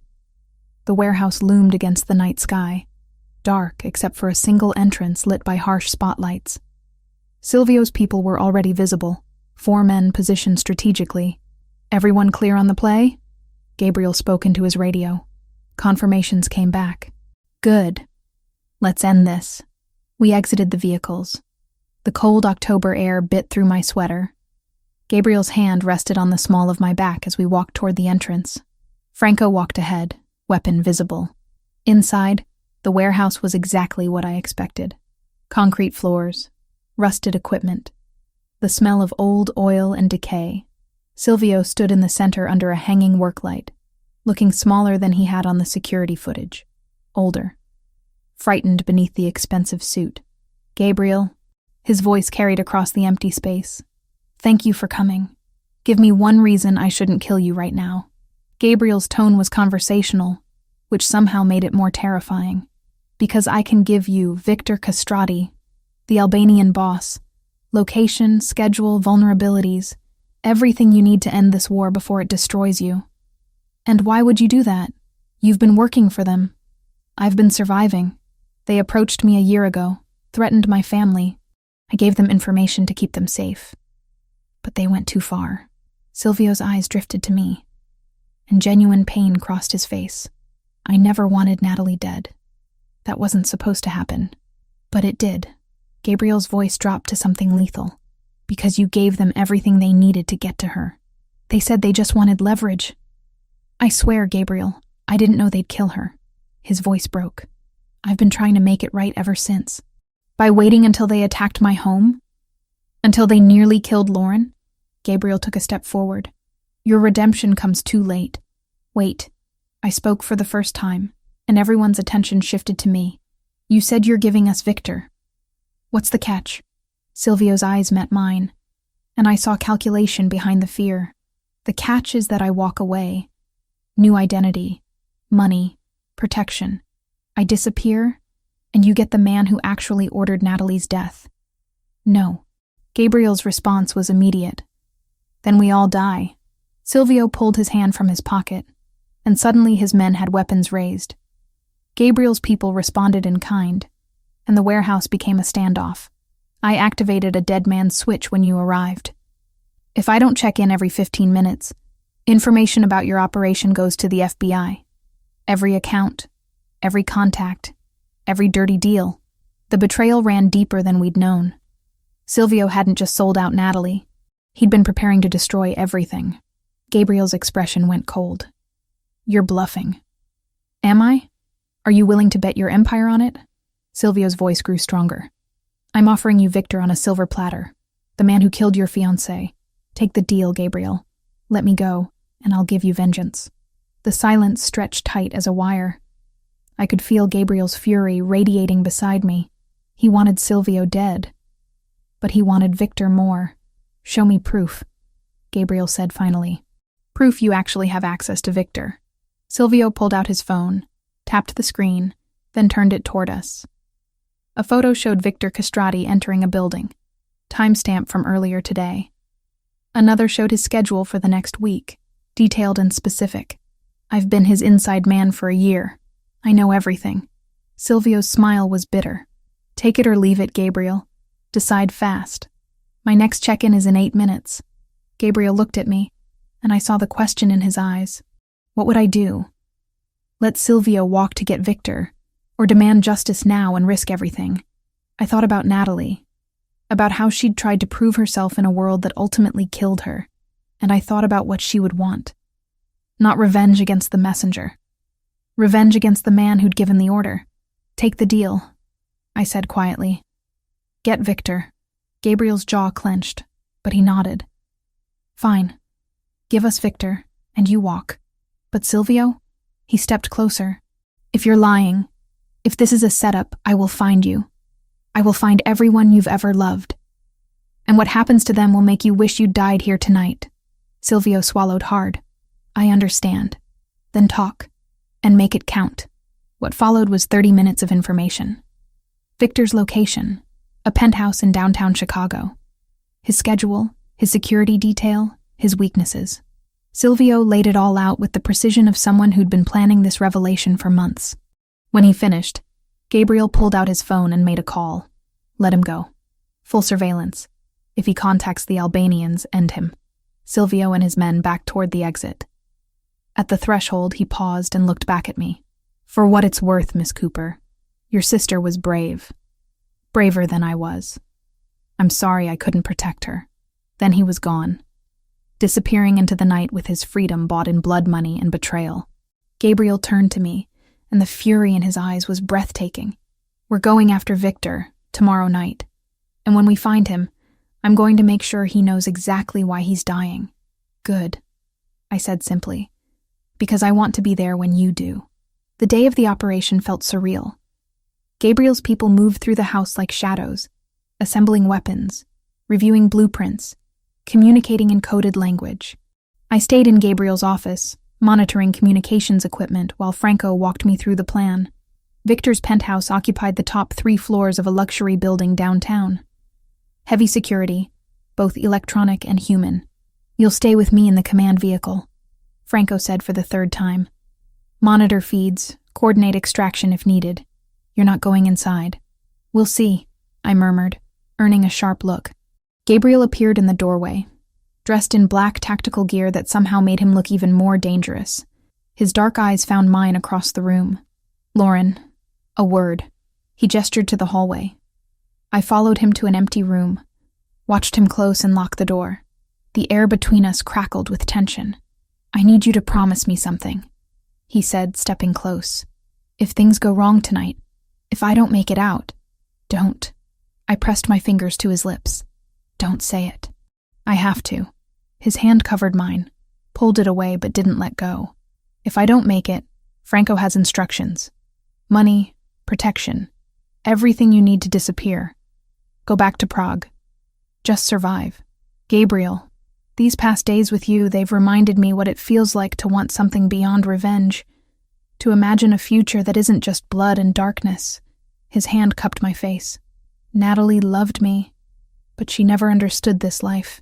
The warehouse loomed against the night sky, dark except for a single entrance lit by harsh spotlights. Silvio's people were already visible, 4 men positioned strategically. Everyone clear on the play? Gabriel spoke into his radio. Confirmations came back. Good. Let's end this. We exited the vehicles. The cold October air bit through my sweater. Gabriel's hand rested on the small of my back as we walked toward the entrance. Franco walked ahead, weapon visible. Inside, the warehouse was exactly what I expected. Concrete floors, rusted equipment, the smell of old oil and decay. Silvio stood in the center under a hanging work light, looking smaller than he had on the security footage. Older. Frightened beneath the expensive suit. Gabriel, his voice carried across the empty space. Thank you for coming. Give me one reason I shouldn't kill you right now. Gabriel's tone was conversational, which somehow made it more terrifying. Because I can give you Victor Castrati, the Albanian boss, location, schedule, vulnerabilities, everything you need to end this war before it destroys you. And why would you do that? You've been working for them. I've been surviving. They approached me a year ago, threatened my family. I gave them information to keep them safe. But they went too far. Silvio's eyes drifted to me, and genuine pain crossed his face. I never wanted Natalie dead. That wasn't supposed to happen. But it did. Gabriel's voice dropped to something lethal. Because you gave them everything they needed to get to her. They said they just wanted leverage. I swear, Gabriel, I didn't know they'd kill her. His voice broke. I've been trying to make it right ever since. By waiting until they attacked my home? Until they nearly killed Lauren? Gabriel took a step forward. Your redemption comes too late. Wait. I spoke for the first time, and everyone's attention shifted to me. You said you're giving us Victor. What's the catch? Silvio's eyes met mine, and I saw calculation behind the fear. The catch is that I walk away. New identity, money, protection. I disappear, and you get the man who actually ordered Natalie's death. No. Gabriel's response was immediate. Then we all die. Silvio pulled his hand from his pocket. and suddenly his men had weapons raised. Gabriel's people responded in kind, and the warehouse became a standoff. I activated a dead man's switch when you arrived. If I don't check in every 15 minutes, information about your operation goes to the FBI. Every account, every contact, every dirty deal. The betrayal ran deeper than we'd known. Silvio hadn't just sold out Natalie. He'd been preparing to destroy everything. Gabriel's expression went cold. You're bluffing. Am I? Are you willing to bet your empire on it? Silvio's voice grew stronger. I'm offering you Victor on a silver platter. The man who killed your fiancée. Take the deal, Gabriel. Let me go, and I'll give you vengeance. The silence stretched tight as a wire. I could feel Gabriel's fury radiating beside me. He wanted Silvio dead. But he wanted Victor more. Show me proof, Gabriel said finally. Proof you actually have access to Victor. Silvio pulled out his phone, tapped the screen, then turned it toward us. A photo showed Victor Castrati entering a building, timestamp from earlier today. Another showed his schedule for the next week, detailed and specific. I've been his inside man for a year. I know everything. Silvio's smile was bitter. Take it or leave it, Gabriel. Decide fast. My next check-in is in 8 minutes. Gabriel looked at me, and I saw the question in his eyes. What would I do? Let Silvio walk to get Victor, or demand justice now and risk everything? I thought about Natalie, about how she'd tried to prove herself in a world that ultimately killed her, and I thought about what she would want. Not revenge against the messenger. Revenge against the man who'd given the order. Take the deal, I said quietly. Get Victor. Gabriel's jaw clenched, but he nodded. Fine. Give us Victor, and you walk. But Silvio? He stepped closer. If you're lying, if this is a setup, I will find you. I will find everyone you've ever loved. And what happens to them will make you wish you'd died here tonight. Silvio swallowed hard. I understand. Then talk, and make it count. What followed was 30 minutes of information. Victor's location, a penthouse in downtown Chicago. His schedule, his security detail, his weaknesses. Silvio laid it all out with the precision of someone who'd been planning this revelation for months. When he finished, Gabriel pulled out his phone and made a call. Let him go. Full surveillance. If he contacts the Albanians, end him. Silvio and his men backed toward the exit. At the threshold, he paused and looked back at me. For what it's worth, Miss Cooper, your sister was brave. Braver than I was. I'm sorry I couldn't protect her. Then he was gone, disappearing into the night with his freedom bought in blood money and betrayal. Gabriel turned to me, and the fury in his eyes was breathtaking. We're going after Victor tomorrow night, and when we find him, I'm going to make sure he knows exactly why he's dying. Good, I said simply, because I want to be there when you do. The day of the operation felt surreal. Gabriel's people moved through the house like shadows, assembling weapons, reviewing blueprints, communicating in coded language. I stayed in Gabriel's office, monitoring communications equipment while Franco walked me through the plan. Victor's penthouse occupied the top 3 floors of a luxury building downtown. Heavy security, both electronic and human. You'll stay with me in the command vehicle, Franco said for the 3rd time. Monitor feeds, coordinate extraction if needed. You're not going inside. We'll see, I murmured, earning a sharp look. Gabriel appeared in the doorway, dressed in black tactical gear that somehow made him look even more dangerous. His dark eyes found mine across the room. Lauren, a word. He gestured to the hallway. I followed him to an empty room, watched him close and lock the door. The air between us crackled with tension. I need you to promise me something, he said, stepping close. If things go wrong tonight, if I don't make it out, don't. I pressed my fingers to his lips. Don't say it. I have to. His hand covered mine, pulled it away but didn't let go. If I don't make it, Franco has instructions. Money, protection, everything you need to disappear. Go back to Prague. Just survive. Gabriel, these past days with you, they've reminded me what it feels like to want something beyond revenge, to imagine a future that isn't just blood and darkness. His hand cupped my face. Natalie loved me, but she never understood this life.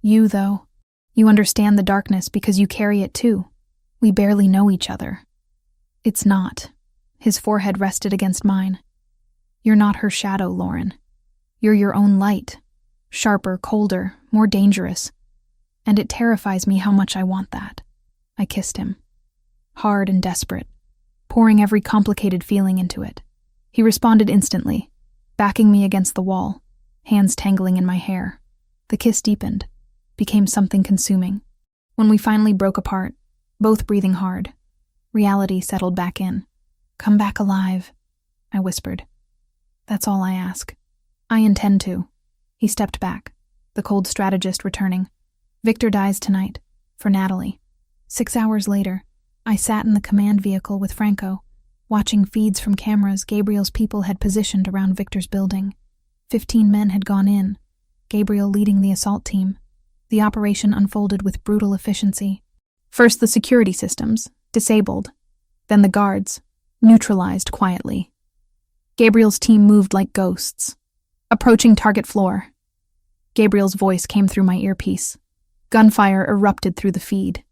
You, though, you understand the darkness because you carry it too, We barely know each other. It's not. His forehead rested against mine. You're not her shadow, Lauren. You're your own light. Sharper, colder, more dangerous. And it terrifies me how much I want that. I kissed him. Hard and desperate, pouring every complicated feeling into it. He responded instantly, backing me against the wall, hands tangling in my hair. The kiss deepened, became something consuming. When we finally broke apart, both breathing hard, reality settled back in. Come back alive, I whispered. That's all I ask. I intend to. He stepped back, the cold strategist returning. Victor dies tonight, for Natalie. 6 hours later, I sat in the command vehicle with Franco, watching feeds from cameras Gabriel's people had positioned around Victor's building. 15 men had gone in, Gabriel leading the assault team. The operation unfolded with brutal efficiency. First the security systems, disabled. Then the guards, neutralized quietly. Gabriel's team moved like ghosts. Approaching target floor. Gabriel's voice came through my earpiece. Gunfire erupted through the feed.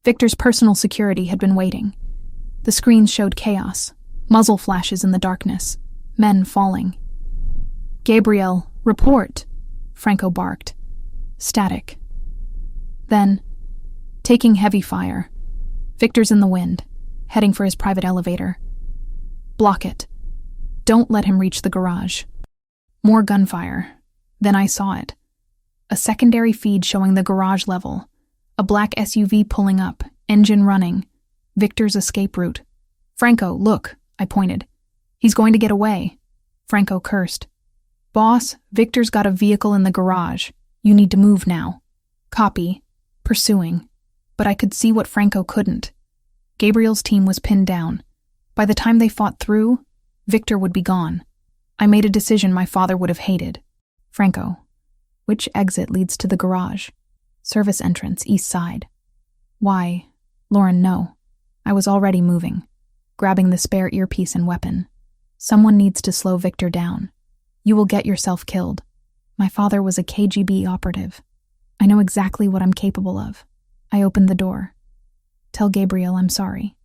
Victor's personal security had been waiting. The screens showed chaos, muzzle flashes in the darkness, men falling. Gabriel, report, Franco barked. Static. Then, taking heavy fire. Victor's in the wind, heading for his private elevator. Block it. Don't let him reach the garage. More gunfire. Then I saw it. A secondary feed showing the garage level. A black SUV pulling up, engine running. Victor's escape route. Franco, look, I pointed. He's going to get away. Franco cursed. Boss, Victor's got a vehicle in the garage. You need to move now. Copy. Pursuing. But I could see what Franco couldn't. Gabriel's team was pinned down. By the time they fought through, Victor would be gone. I made a decision my father would have hated. Franco, which exit leads to the garage? Service entrance, east side. Why? Lauren, no. I was already moving, grabbing the spare earpiece and weapon. Someone needs to slow Victor down. You will get yourself killed. My father was a KGB operative. I know exactly what I'm capable of. I opened the door. Tell Gabriel I'm sorry.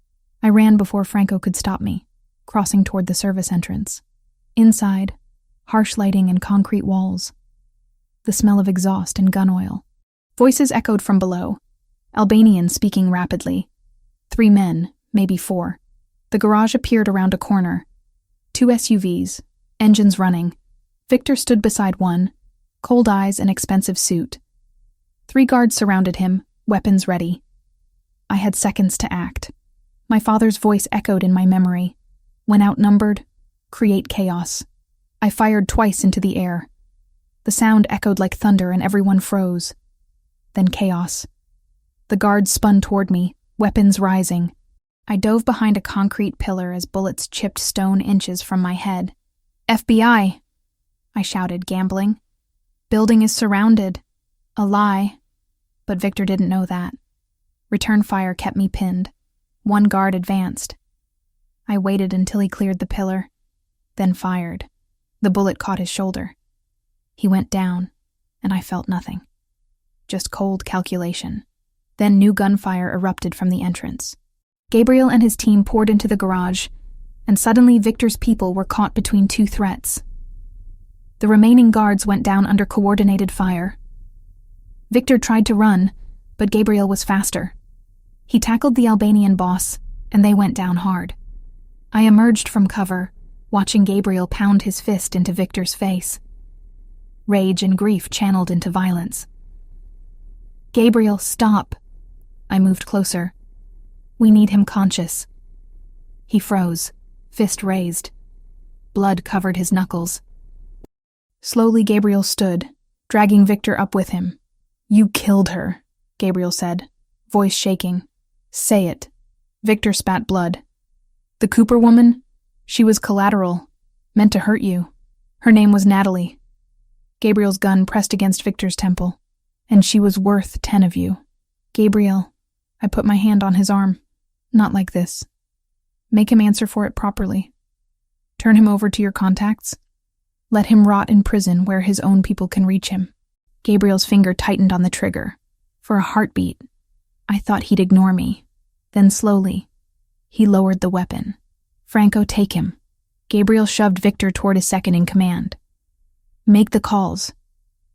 I ran before Franco could stop me, crossing toward the service entrance. Inside, harsh lighting and concrete walls. The smell of exhaust and gun oil. Voices echoed from below. Albanians speaking rapidly. 3 men, maybe 4. The garage appeared around a corner. 2 SUVs, engines running. Victor stood beside one, cold eyes and expensive suit. 3 guards surrounded him, weapons ready. I had seconds to act. My father's voice echoed in my memory. When outnumbered, create chaos. I fired twice into the air. The sound echoed like thunder and everyone froze. Then chaos. The guards spun toward me, weapons rising. I dove behind a concrete pillar as bullets chipped stone inches from my head. FBI! I shouted, gambling. Building is surrounded. A lie. But Victor didn't know that. Return fire kept me pinned. 1 guard advanced. I waited until he cleared the pillar, then fired. The bullet caught his shoulder. He went down, and I felt nothing. Just cold calculation. Then new gunfire erupted from the entrance. Gabriel and his team poured into the garage, and suddenly Victor's people were caught between 2 threats. The remaining guards went down under coordinated fire. Victor tried to run, but Gabriel was faster. He tackled the Albanian boss, and they went down hard. I emerged from cover, watching Gabriel pound his fist into Victor's face. Rage and grief channeled into violence. Gabriel, stop. I moved closer. We need him conscious. He froze, fist raised. Blood covered his knuckles. Slowly Gabriel stood, dragging Victor up with him. You killed her, Gabriel said, voice shaking. Say it. Victor spat blood. The Cooper woman? She was collateral, meant to hurt you. Her name was Natalie. Gabriel's gun pressed against Victor's temple. And she was worth 10 of you. Gabriel, I put my hand on his arm. Not like this. Make him answer for it properly. Turn him over to your contacts. Let him rot in prison where his own people can reach him. Gabriel's finger tightened on the trigger. For a heartbeat, I thought he'd ignore me. Then slowly, he lowered the weapon. "Franco, take him." Gabriel shoved Victor toward his second-in-command. "Make the calls.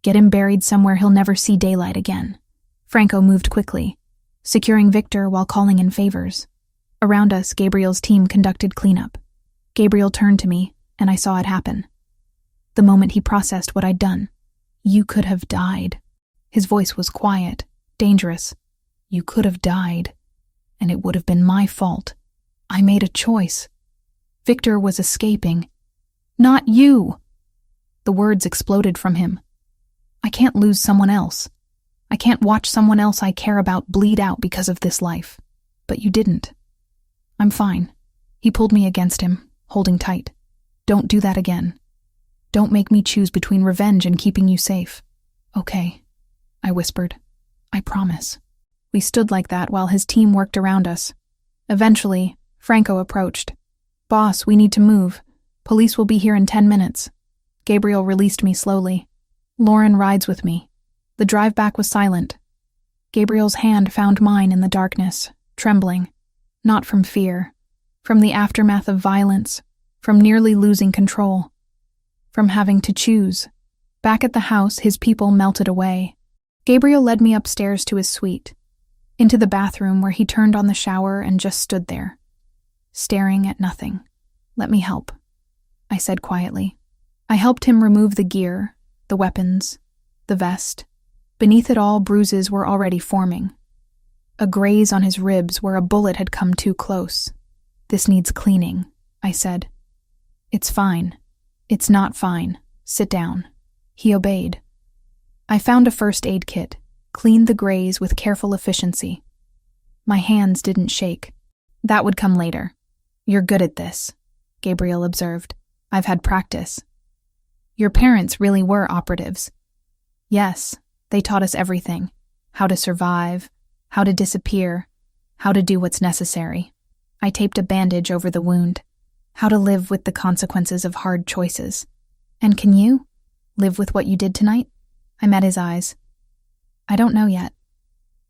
Get him buried somewhere he'll never see daylight again." Franco moved quickly, securing Victor while calling in favors. Around us, Gabriel's team conducted cleanup. Gabriel turned to me, and I saw it happen. The moment he processed what I'd done. "You could have died." His voice was quiet, dangerous. "You could have died, and it would have been my fault. I made a choice. Victor was escaping. Not you." The words exploded from him. "I can't lose someone else. I can't watch someone else I care about bleed out because of this life. But you didn't. I'm fine." He pulled me against him, holding tight. "Don't do that again. Don't make me choose between revenge and keeping you safe." "Okay," I whispered. "I promise." We stood like that while his team worked around us. Eventually, Franco approached. "Boss, we need to move. Police will be here in 10 minutes. Gabriel released me slowly. "Lauren rides with me." The drive back was silent. Gabriel's hand found mine in the darkness, trembling. Not from fear, from the aftermath of violence, from nearly losing control, from having to choose. Back at the house, his people melted away. Gabriel led me upstairs to his suite, into the bathroom where he turned on the shower and just stood there, staring at nothing. "Let me help," I said quietly. I helped him remove the gear, the weapons, the vest. Beneath it all, bruises were already forming. A graze on his ribs where a bullet had come too close. "This needs cleaning," I said. "It's fine." "It's not fine. Sit down." He obeyed. I found a first aid kit, cleaned the graze with careful efficiency. My hands didn't shake. "That would come later. You're good at this," Gabriel observed. "I've had practice." "Your parents really were operatives." "Yes, they taught us everything. How to survive, how to disappear, how to do what's necessary." I taped a bandage over the wound. "How to live with the consequences of hard choices." "And can you live with what you did tonight?" I met his eyes. "I don't know yet.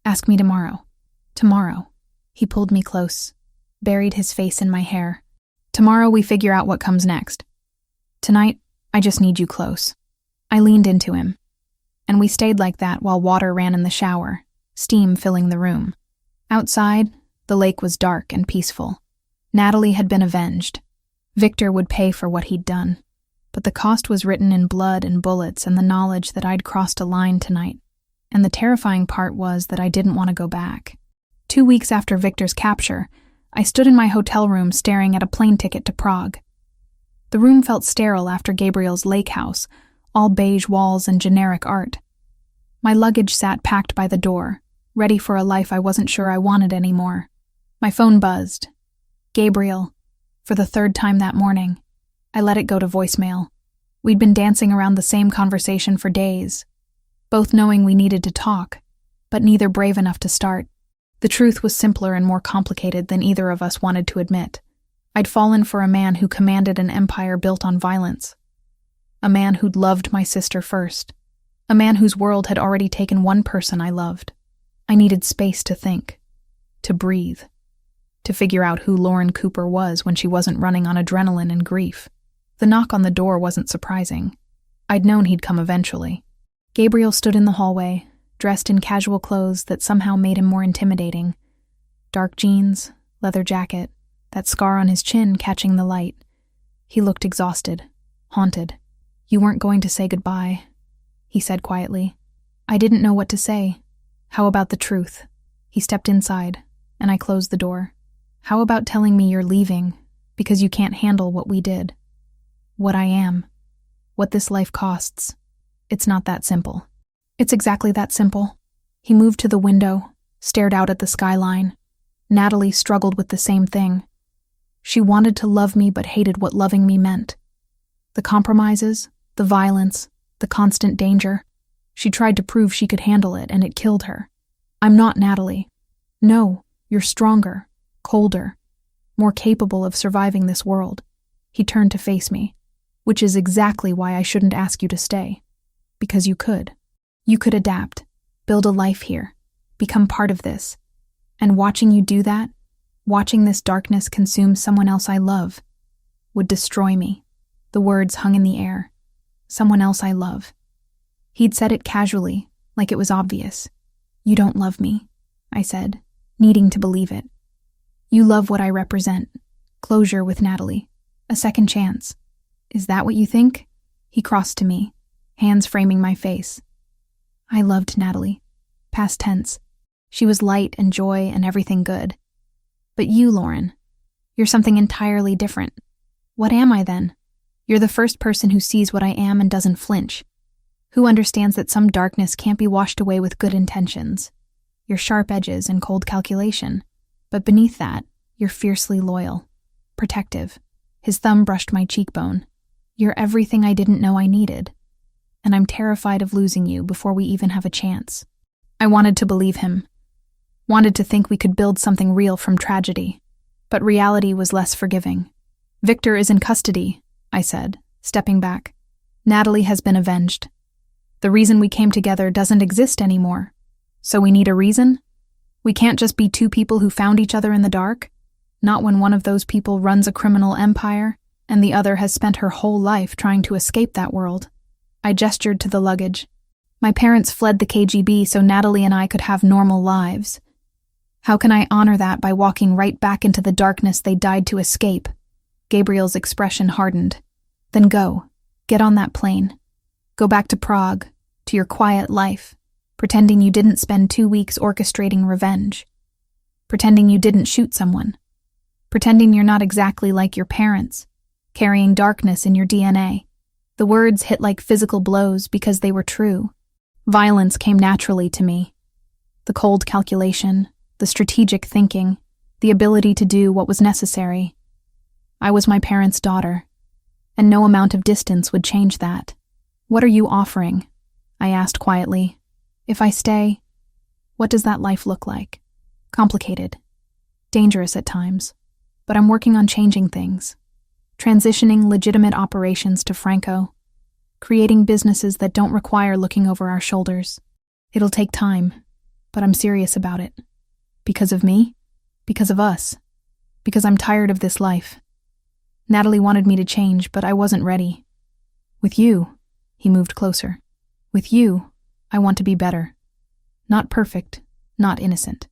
Ask me tomorrow." "Tomorrow." He pulled me close, buried his face in my hair. "Tomorrow we figure out what comes next. Tonight, I just need you close." I leaned into him, and we stayed like that while water ran in the shower, steam filling the room. Outside, the lake was dark and peaceful. Natalie had been avenged. Victor would pay for what he'd done. But the cost was written in blood and bullets and the knowledge that I'd crossed a line tonight. And the terrifying part was that I didn't want to go back. 2 weeks after Victor's capture, I stood in my hotel room staring at a plane ticket to Prague. The room felt sterile after Gabriel's lake house, all beige walls and generic art. My luggage sat packed by the door, ready for a life I wasn't sure I wanted anymore. My phone buzzed. Gabriel, for the 3rd time that morning. I let it go to voicemail. We'd been dancing around the same conversation for days, both knowing we needed to talk, but neither brave enough to start. The truth was simpler and more complicated than either of us wanted to admit. I'd fallen for a man who commanded an empire built on violence. A man who'd loved my sister first. A man whose world had already taken one person I loved. I needed space to think, to breathe, to figure out who Lauren Cooper was when she wasn't running on adrenaline and grief. The knock on the door wasn't surprising. I'd known he'd come eventually. Gabriel stood in the hallway, dressed in casual clothes that somehow made him more intimidating. Dark jeans, leather jacket, that scar on his chin catching the light. He looked exhausted, haunted. "You weren't going to say goodbye," he said quietly. I didn't know what to say. "How about the truth?" He stepped inside, and I closed the door. "How about telling me you're leaving because you can't handle what we did? What I am, what this life costs. It's not that simple." "It's exactly that simple." He moved to the window, stared out at the skyline. Natalie struggled with the same thing. She wanted to love me but hated what loving me meant. The compromises, the violence, the constant danger. She tried to prove she could handle it, and it killed her. "I'm not Natalie." "No, you're stronger, colder, more capable of surviving this world." He turned to face me. "Which is exactly why I shouldn't ask you to stay. Because you could. You could adapt, build a life here, become part of this. And watching you do that, Watching this darkness consume someone else I love would destroy me. The words hung in the air. Someone else I love. He'd said it casually, like it was obvious. You don't love me, I said, needing to believe it. You love what I represent. Closure with Natalie. A second chance. Is that what you think? He crossed to me, hands framing my face. I loved Natalie. Past tense. She was light and joy and everything good. But you, Lauren, you're something entirely different. What am I then? You're the first person who sees what I am and doesn't flinch. Who understands that some darkness can't be washed away with good intentions. Your sharp edges and cold calculation. But beneath that, you're fiercely loyal. Protective. His thumb brushed my cheekbone. You're everything I didn't know I needed. And I'm terrified of losing you before we even have a chance. I wanted to believe him. Wanted to think we could build something real from tragedy. But reality was less forgiving. Victor is in custody, I said, stepping back. Natalie has been avenged. The reason we came together doesn't exist anymore. So we need a reason? We can't just be two people who found each other in the dark. Not when one of those people runs a criminal empire and the other has spent her whole life trying to escape that world. I gestured to the luggage. My parents fled the KGB so Natalie and I could have normal lives. How can I honor that by walking right back into the darkness they died to escape? Gabriel's expression hardened. Then go. Get on that plane. Go back to Prague, to your quiet life, pretending you didn't spend 2 weeks orchestrating revenge. Pretending you didn't shoot someone. Pretending you're not exactly like your parents, carrying darkness in your DNA. The words hit like physical blows because they were true. Violence came naturally to me. The cold calculation, the strategic thinking, the ability to do what was necessary. I was my parents' daughter, and no amount of distance would change that. What are you offering? I asked quietly. If I stay, what does that life look like? Complicated. Dangerous at times. But I'm working on changing things. Transitioning legitimate operations to Franco. Creating businesses that don't require looking over our shoulders. It'll take time, but I'm serious about it. Because of me? Because of us. Because I'm tired of this life. Natalie wanted me to change, but I wasn't ready. With you, he moved closer. With you, I want to be better. Not perfect, not innocent,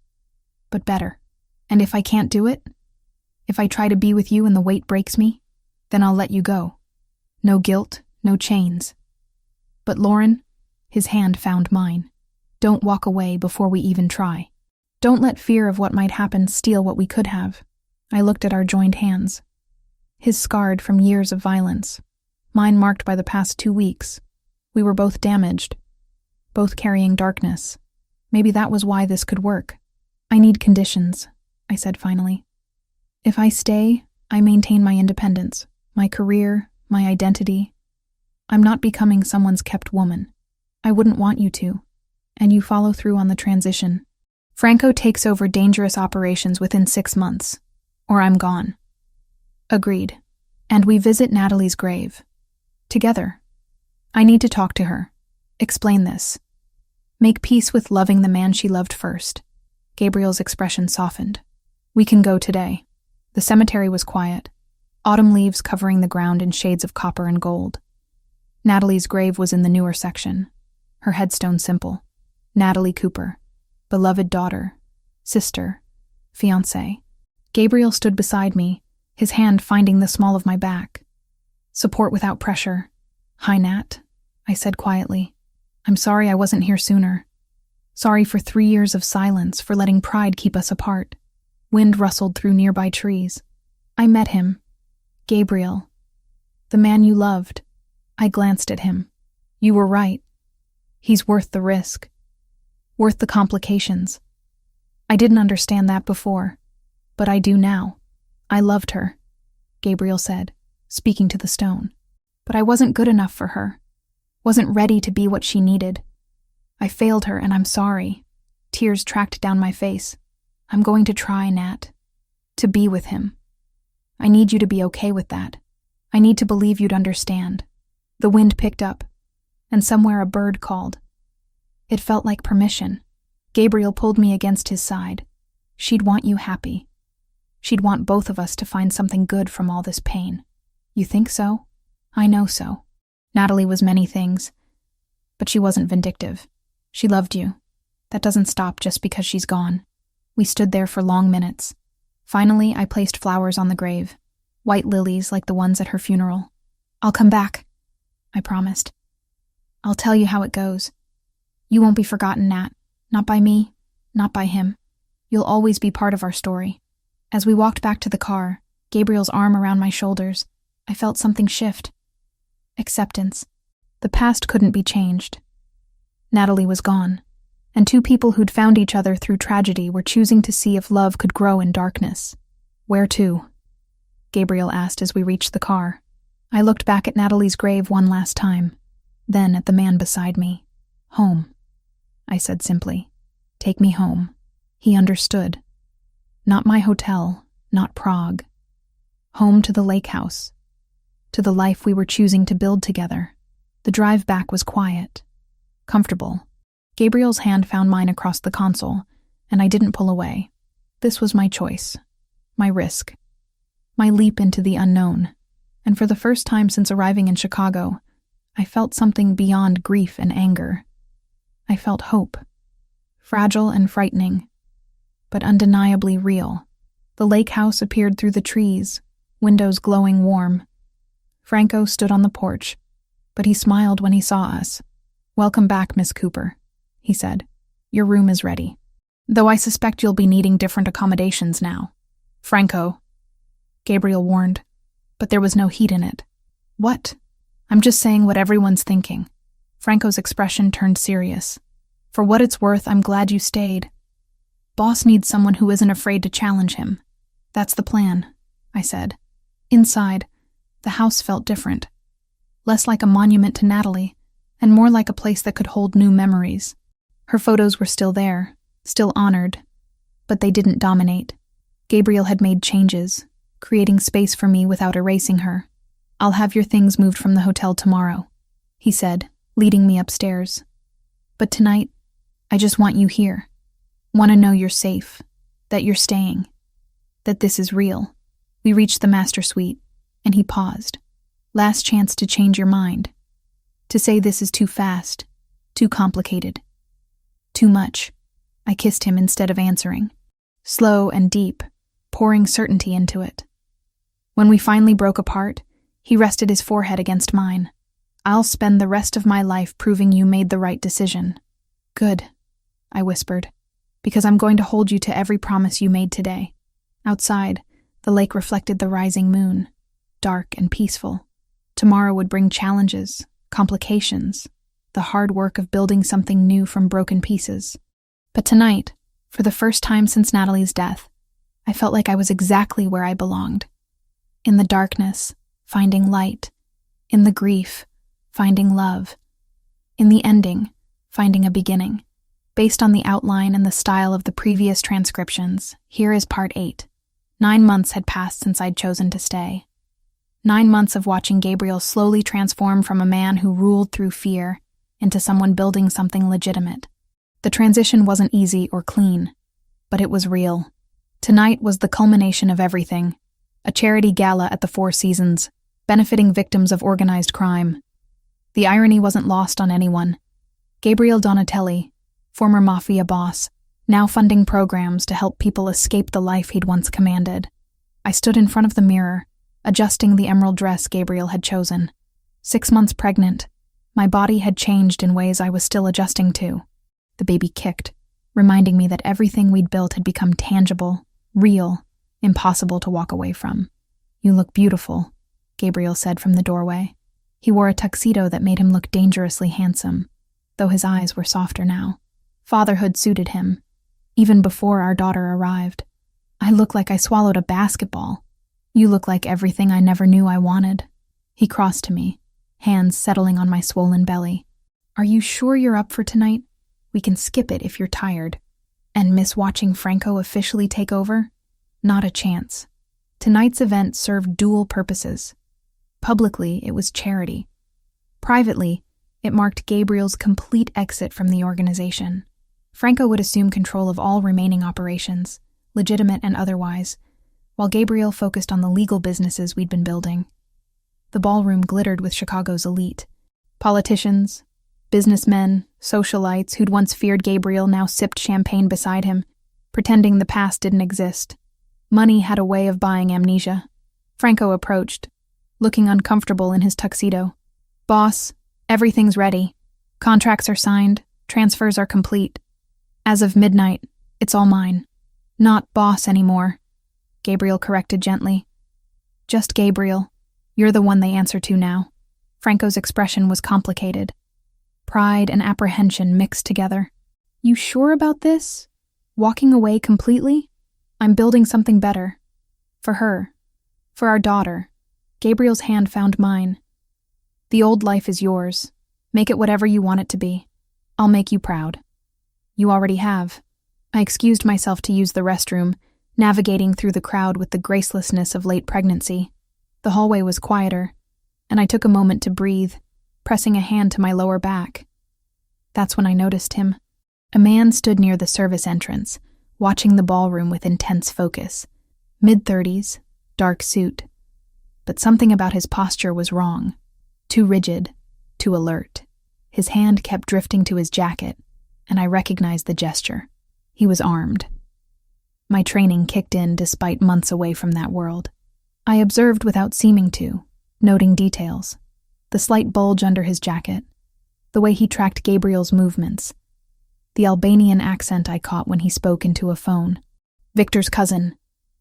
but better. And if I can't do it, if I try to be with you and the weight breaks me, then I'll let you go. No guilt, no chains. But Lauren, his hand found mine. Don't walk away before we even try. Don't let fear of what might happen steal what we could have. I looked at our joined hands. His scarred from years of violence. Mine marked by the past 2 weeks. We were both damaged. Both carrying darkness. Maybe that was why this could work. I need conditions, I said finally. If I stay, I maintain my independence, my career, my identity. I'm not becoming someone's kept woman. I wouldn't want you to. And you follow through on the transition. Franco takes over dangerous operations within 6 months, or I'm gone. Agreed. And we visit Natalie's grave. Together. I need to talk to her. Explain this. Make peace with loving the man she loved first. Gabriel's expression softened. We can go today. The cemetery was quiet. Autumn leaves covering the ground in shades of copper and gold. Natalie's grave was in the newer section. Her headstone simple. Natalie Cooper. Beloved daughter. Sister. Fiancée. Gabriel stood beside me, his hand finding the small of my back. Support without pressure. Hi, Nat, I said quietly. I'm sorry I wasn't here sooner. Sorry for 3 years of silence, for letting pride keep us apart. Wind rustled through nearby trees. I met him. Gabriel. The man you loved. I glanced at him. You were right. He's worth the risk. Worth the complications. I didn't understand that before, but I do now. I loved her, Gabriel said, speaking to the stone. But I wasn't good enough for her. Wasn't ready to be what she needed. I failed her and I'm sorry. Tears tracked down my face. I'm going to try, Nat. To be with him. I need you to be okay with that. I need to believe you'd understand. The wind picked up, and somewhere a bird called. It felt like permission. Gabriel pulled me against his side. She'd want you happy. She'd want both of us to find something good from all this pain. You think so? I know so. Natalie was many things, but she wasn't vindictive. She loved you. That doesn't stop just because she's gone. We stood there for long minutes. Finally, I placed flowers on the grave, white lilies like the ones at her funeral. I'll come back, I promised. I'll tell you how it goes. You won't be forgotten, Nat. Not by me, not by him. You'll always be part of our story. As we walked back to the car, Gabriel's arm around my shoulders, I felt something shift. Acceptance. The past couldn't be changed. Natalie was gone, and two people who'd found each other through tragedy were choosing to see if love could grow in darkness. Where to? Gabriel asked as we reached the car. I looked back at Natalie's grave one last time, then at the man beside me. Home, I said simply. Take me home. He understood. Not my hotel, not Prague. Home to the lake house, to the life we were choosing to build together. The drive back was quiet, comfortable. Gabriel's hand found mine across the console, and I didn't pull away. This was my choice, my risk, my leap into the unknown. And for the first time since arriving in Chicago, I felt something beyond grief and anger. I felt hope, fragile and frightening, but undeniably real. The lake house appeared through the trees, windows glowing warm. Franco stood on the porch, but he smiled when he saw us. "Welcome back, Miss Cooper," he said. "Your room is ready. Though I suspect you'll be needing different accommodations now." "Franco," Gabriel warned, but there was no heat in it. "What?" "I'm just saying what everyone's thinking." Franco's expression turned serious. "For what it's worth, I'm glad you stayed. Boss needs someone who isn't afraid to challenge him." "That's the plan," I said. Inside, the house felt different. Less like a monument to Natalie, and more like a place that could hold new memories. Her photos were still there, still honored, but they didn't dominate. Gabriel had made changes, creating space for me without erasing her. "I'll have your things moved from the hotel tomorrow," he said, leading me upstairs. "But tonight, I just want you here. Want to know you're safe, that you're staying, that this is real." We reached the master suite, and he paused. "Last chance to change your mind. To say this is too fast, too complicated, too much." I kissed him instead of answering. Slow and deep, pouring certainty into it. When we finally broke apart, he rested his forehead against mine. "I'll spend the rest of my life proving you made the right decision." "Good," I whispered, "because I'm going to hold you to every promise you made today." Outside, the lake reflected the rising moon, dark and peaceful. Tomorrow would bring challenges, complications, the hard work of building something new from broken pieces. But tonight, for the first time since Natalie's death, I felt like I was exactly where I belonged. In the darkness, finding light. In the grief, finding love. In the ending, finding a beginning. Based on the outline and the style of the previous transcriptions, here is part 8. 9 months had passed since I'd chosen to stay. 9 months of watching Gabriel slowly transform from a man who ruled through fear into someone building something legitimate. The transition wasn't easy or clean, but it was real. Tonight was the culmination of everything. A charity gala at the Four Seasons, benefiting victims of organized crime. The irony wasn't lost on anyone. Gabriel Donatelli, former Mafia boss, now funding programs to help people escape the life he'd once commanded. I stood in front of the mirror, adjusting the emerald dress Gabriel had chosen. 6 months pregnant, my body had changed in ways I was still adjusting to. The baby kicked, reminding me that everything we'd built had become tangible, real, impossible to walk away from. "You look beautiful," Gabriel said from the doorway. He wore a tuxedo that made him look dangerously handsome, though his eyes were softer now. Fatherhood suited him, even before our daughter arrived. "I look like I swallowed a basketball. You look like everything I never knew I wanted." He crossed to me, hands settling on my swollen belly. "Are you sure you're up for tonight? We can skip it if you're tired." "And miss watching Franco officially take over?" "Not a chance." Tonight's event served dual purposes. Publicly, it was charity. Privately, it marked Gabriel's complete exit from the organization. Franco would assume control of all remaining operations, legitimate and otherwise, while Gabriel focused on the legal businesses we'd been building. The ballroom glittered with Chicago's elite. Politicians, businessmen, socialites who'd once feared Gabriel now sipped champagne beside him, pretending the past didn't exist. Money had a way of buying amnesia. Franco approached, looking uncomfortable in his tuxedo. "Boss, everything's ready. Contracts are signed, transfers are complete. As of midnight, it's all mine. Not boss anymore," Gabriel corrected gently. "Just Gabriel. You're the one they answer to now." Franco's expression was complicated. Pride and apprehension mixed together. "You sure about this? Walking away completely? I'm building something better. For her. For our daughter." Gabriel's hand found mine. "The old life is yours. Make it whatever you want it to be. I'll make you proud." "You already have." I excused myself to use the restroom, navigating through the crowd with the gracelessness of late pregnancy. The hallway was quieter, and I took a moment to breathe, pressing a hand to my lower back. That's when I noticed him. A man stood near the service entrance, watching the ballroom with intense focus. Mid-30s, dark suit. But something about his posture was wrong. Too rigid, too alert. His hand kept drifting to his jacket, and I recognized the gesture. He was armed. My training kicked in despite months away from that world. I observed without seeming to, noting details. The slight bulge under his jacket, the way he tracked Gabriel's movements, the Albanian accent I caught when he spoke into a phone. Victor's cousin.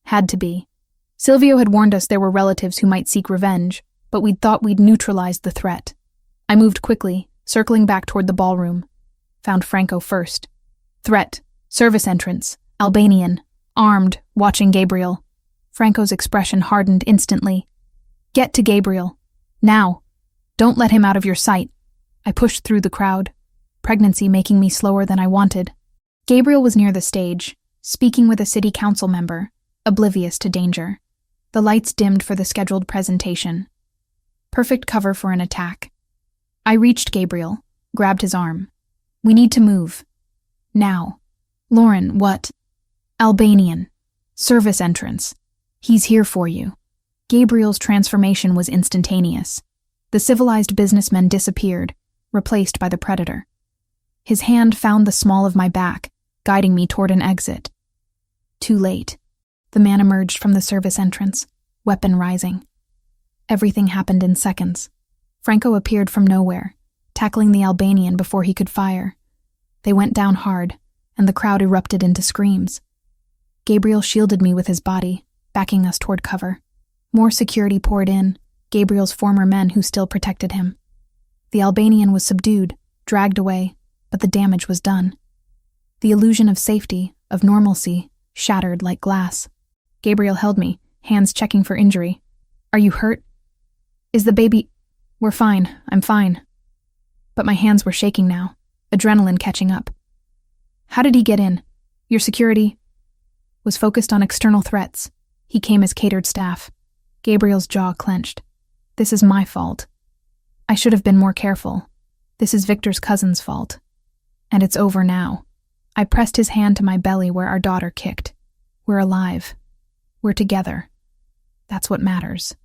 Had to be. Silvio had warned us there were relatives who might seek revenge, but we'd thought we'd neutralized the threat. I moved quickly, circling back toward the ballroom. Found Franco first. "Threat. Service entrance. Albanian. Armed. Watching Gabriel." Franco's expression hardened instantly. "Get to Gabriel. Now. Don't let him out of your sight." I pushed through the crowd, pregnancy making me slower than I wanted. Gabriel was near the stage, speaking with a city council member, oblivious to danger. The lights dimmed for the scheduled presentation. Perfect cover for an attack. I reached Gabriel, grabbed his arm. "We need to move. Now." "Lauren, what?" "Albanian. Service entrance. He's here for you." Gabriel's transformation was instantaneous. The civilized businessman disappeared, replaced by the predator. His hand found the small of my back, guiding me toward an exit. Too late. The man emerged from the service entrance, weapon rising. Everything happened in seconds. Franco appeared from nowhere, tackling the Albanian before he could fire. They went down hard, and the crowd erupted into screams. Gabriel shielded me with his body, backing us toward cover. More security poured in, Gabriel's former men who still protected him. The Albanian was subdued, dragged away, but the damage was done. The illusion of safety, of normalcy, shattered like glass. Gabriel held me, hands checking for injury. "Are you hurt? Is the baby—" "We're fine, I'm fine." But my hands were shaking now, adrenaline catching up. "How did he get in? Your security?" Was focused on external threats. He came as catered staff. Gabriel's jaw clenched. "This is my fault. I should have been more careful. This is Victor's cousin's fault. And it's over now." I pressed his hand to my belly where our daughter kicked. "We're alive. We're together. That's what matters."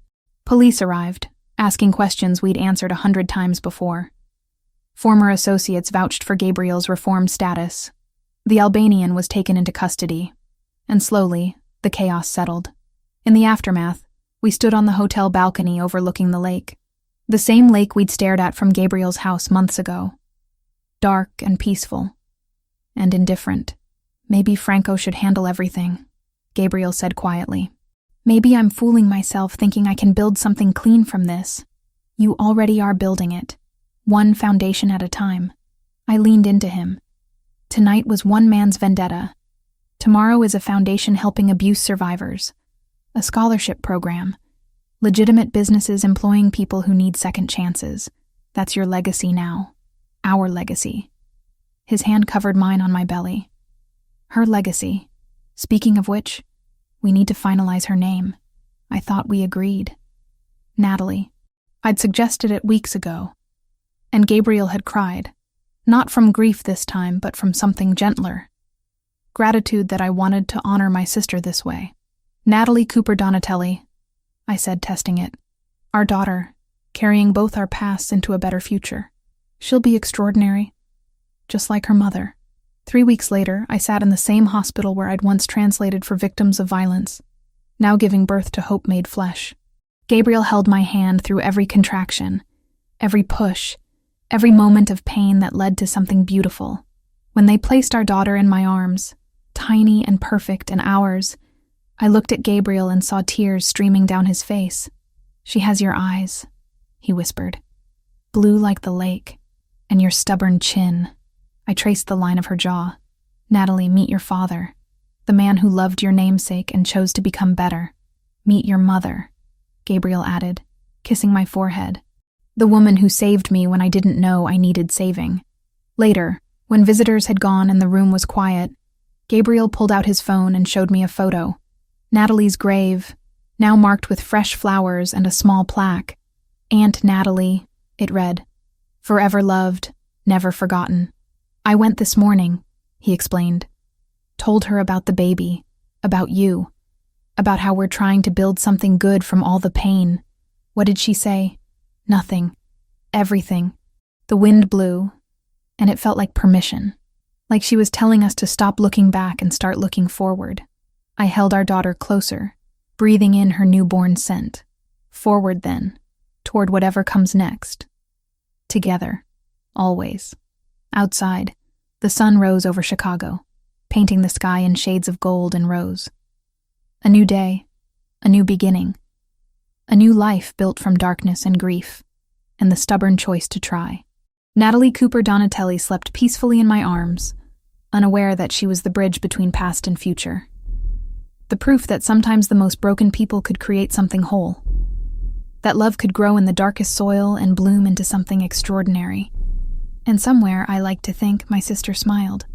Police arrived, asking questions we'd answered 100 times before. Former associates vouched for Gabriel's reformed status. The Albanian was taken into custody. And slowly, the chaos settled. In the aftermath, we stood on the hotel balcony overlooking the lake. The same lake we'd stared at from Gabriel's house months ago. Dark and peaceful. And indifferent. "Maybe Franco should handle everything," Gabriel said quietly. "Maybe I'm fooling myself thinking I can build something clean from this. You already are building it, one foundation at a time." I leaned into him. Tonight was one man's vendetta. Tomorrow is a foundation helping abuse survivors. A scholarship program. Legitimate businesses employing people who need second chances. That's your legacy now. Our legacy. His hand covered mine on my belly. Her legacy. Speaking of which, we need to finalize her name. I thought we agreed. Natalie. I'd suggested it weeks ago. And Gabriel had cried. Not from grief this time, but from something gentler. Gratitude that I wanted to honor my sister this way. Natalie Cooper Donatelli, I said, testing it. Our daughter, carrying both our pasts into a better future. She'll be extraordinary, just like her mother. 3 weeks later, I sat in the same hospital where I'd once translated for victims of violence, now giving birth to hope made flesh. Gabriel held my hand through every contraction, every push, every moment of pain that led to something beautiful. When they placed our daughter in my arms, tiny and perfect and ours, I looked at Gabriel and saw tears streaming down his face. She has your eyes, he whispered, blue like the lake, and your stubborn chin. I traced the line of her jaw. Natalie, meet your father, the man who loved your namesake and chose to become better. Meet your mother, Gabriel added, kissing my forehead. The woman who saved me when I didn't know I needed saving. Later, when visitors had gone and the room was quiet, Gabriel pulled out his phone and showed me a photo. Natalie's grave, now marked with fresh flowers and a small plaque. Aunt Natalie, it read. Forever loved, never forgotten. I went this morning, he explained. Told her about the baby, about you, about how we're trying to build something good from all the pain. What did she say? Nothing. Everything. The wind blew, and it felt like permission, like she was telling us to stop looking back and start looking forward. I held our daughter closer, breathing in her newborn scent. Forward then, toward whatever comes next. Together, always. Outside, the sun rose over Chicago, painting the sky in shades of gold and rose. A new day, a new beginning, a new life built from darkness and grief, and the stubborn choice to try. Natalie Cooper Donatelli slept peacefully in my arms, unaware that she was the bridge between past and future. The proof that sometimes the most broken people could create something whole. That love could grow in the darkest soil and bloom into something extraordinary. And somewhere, I like to think, my sister smiled.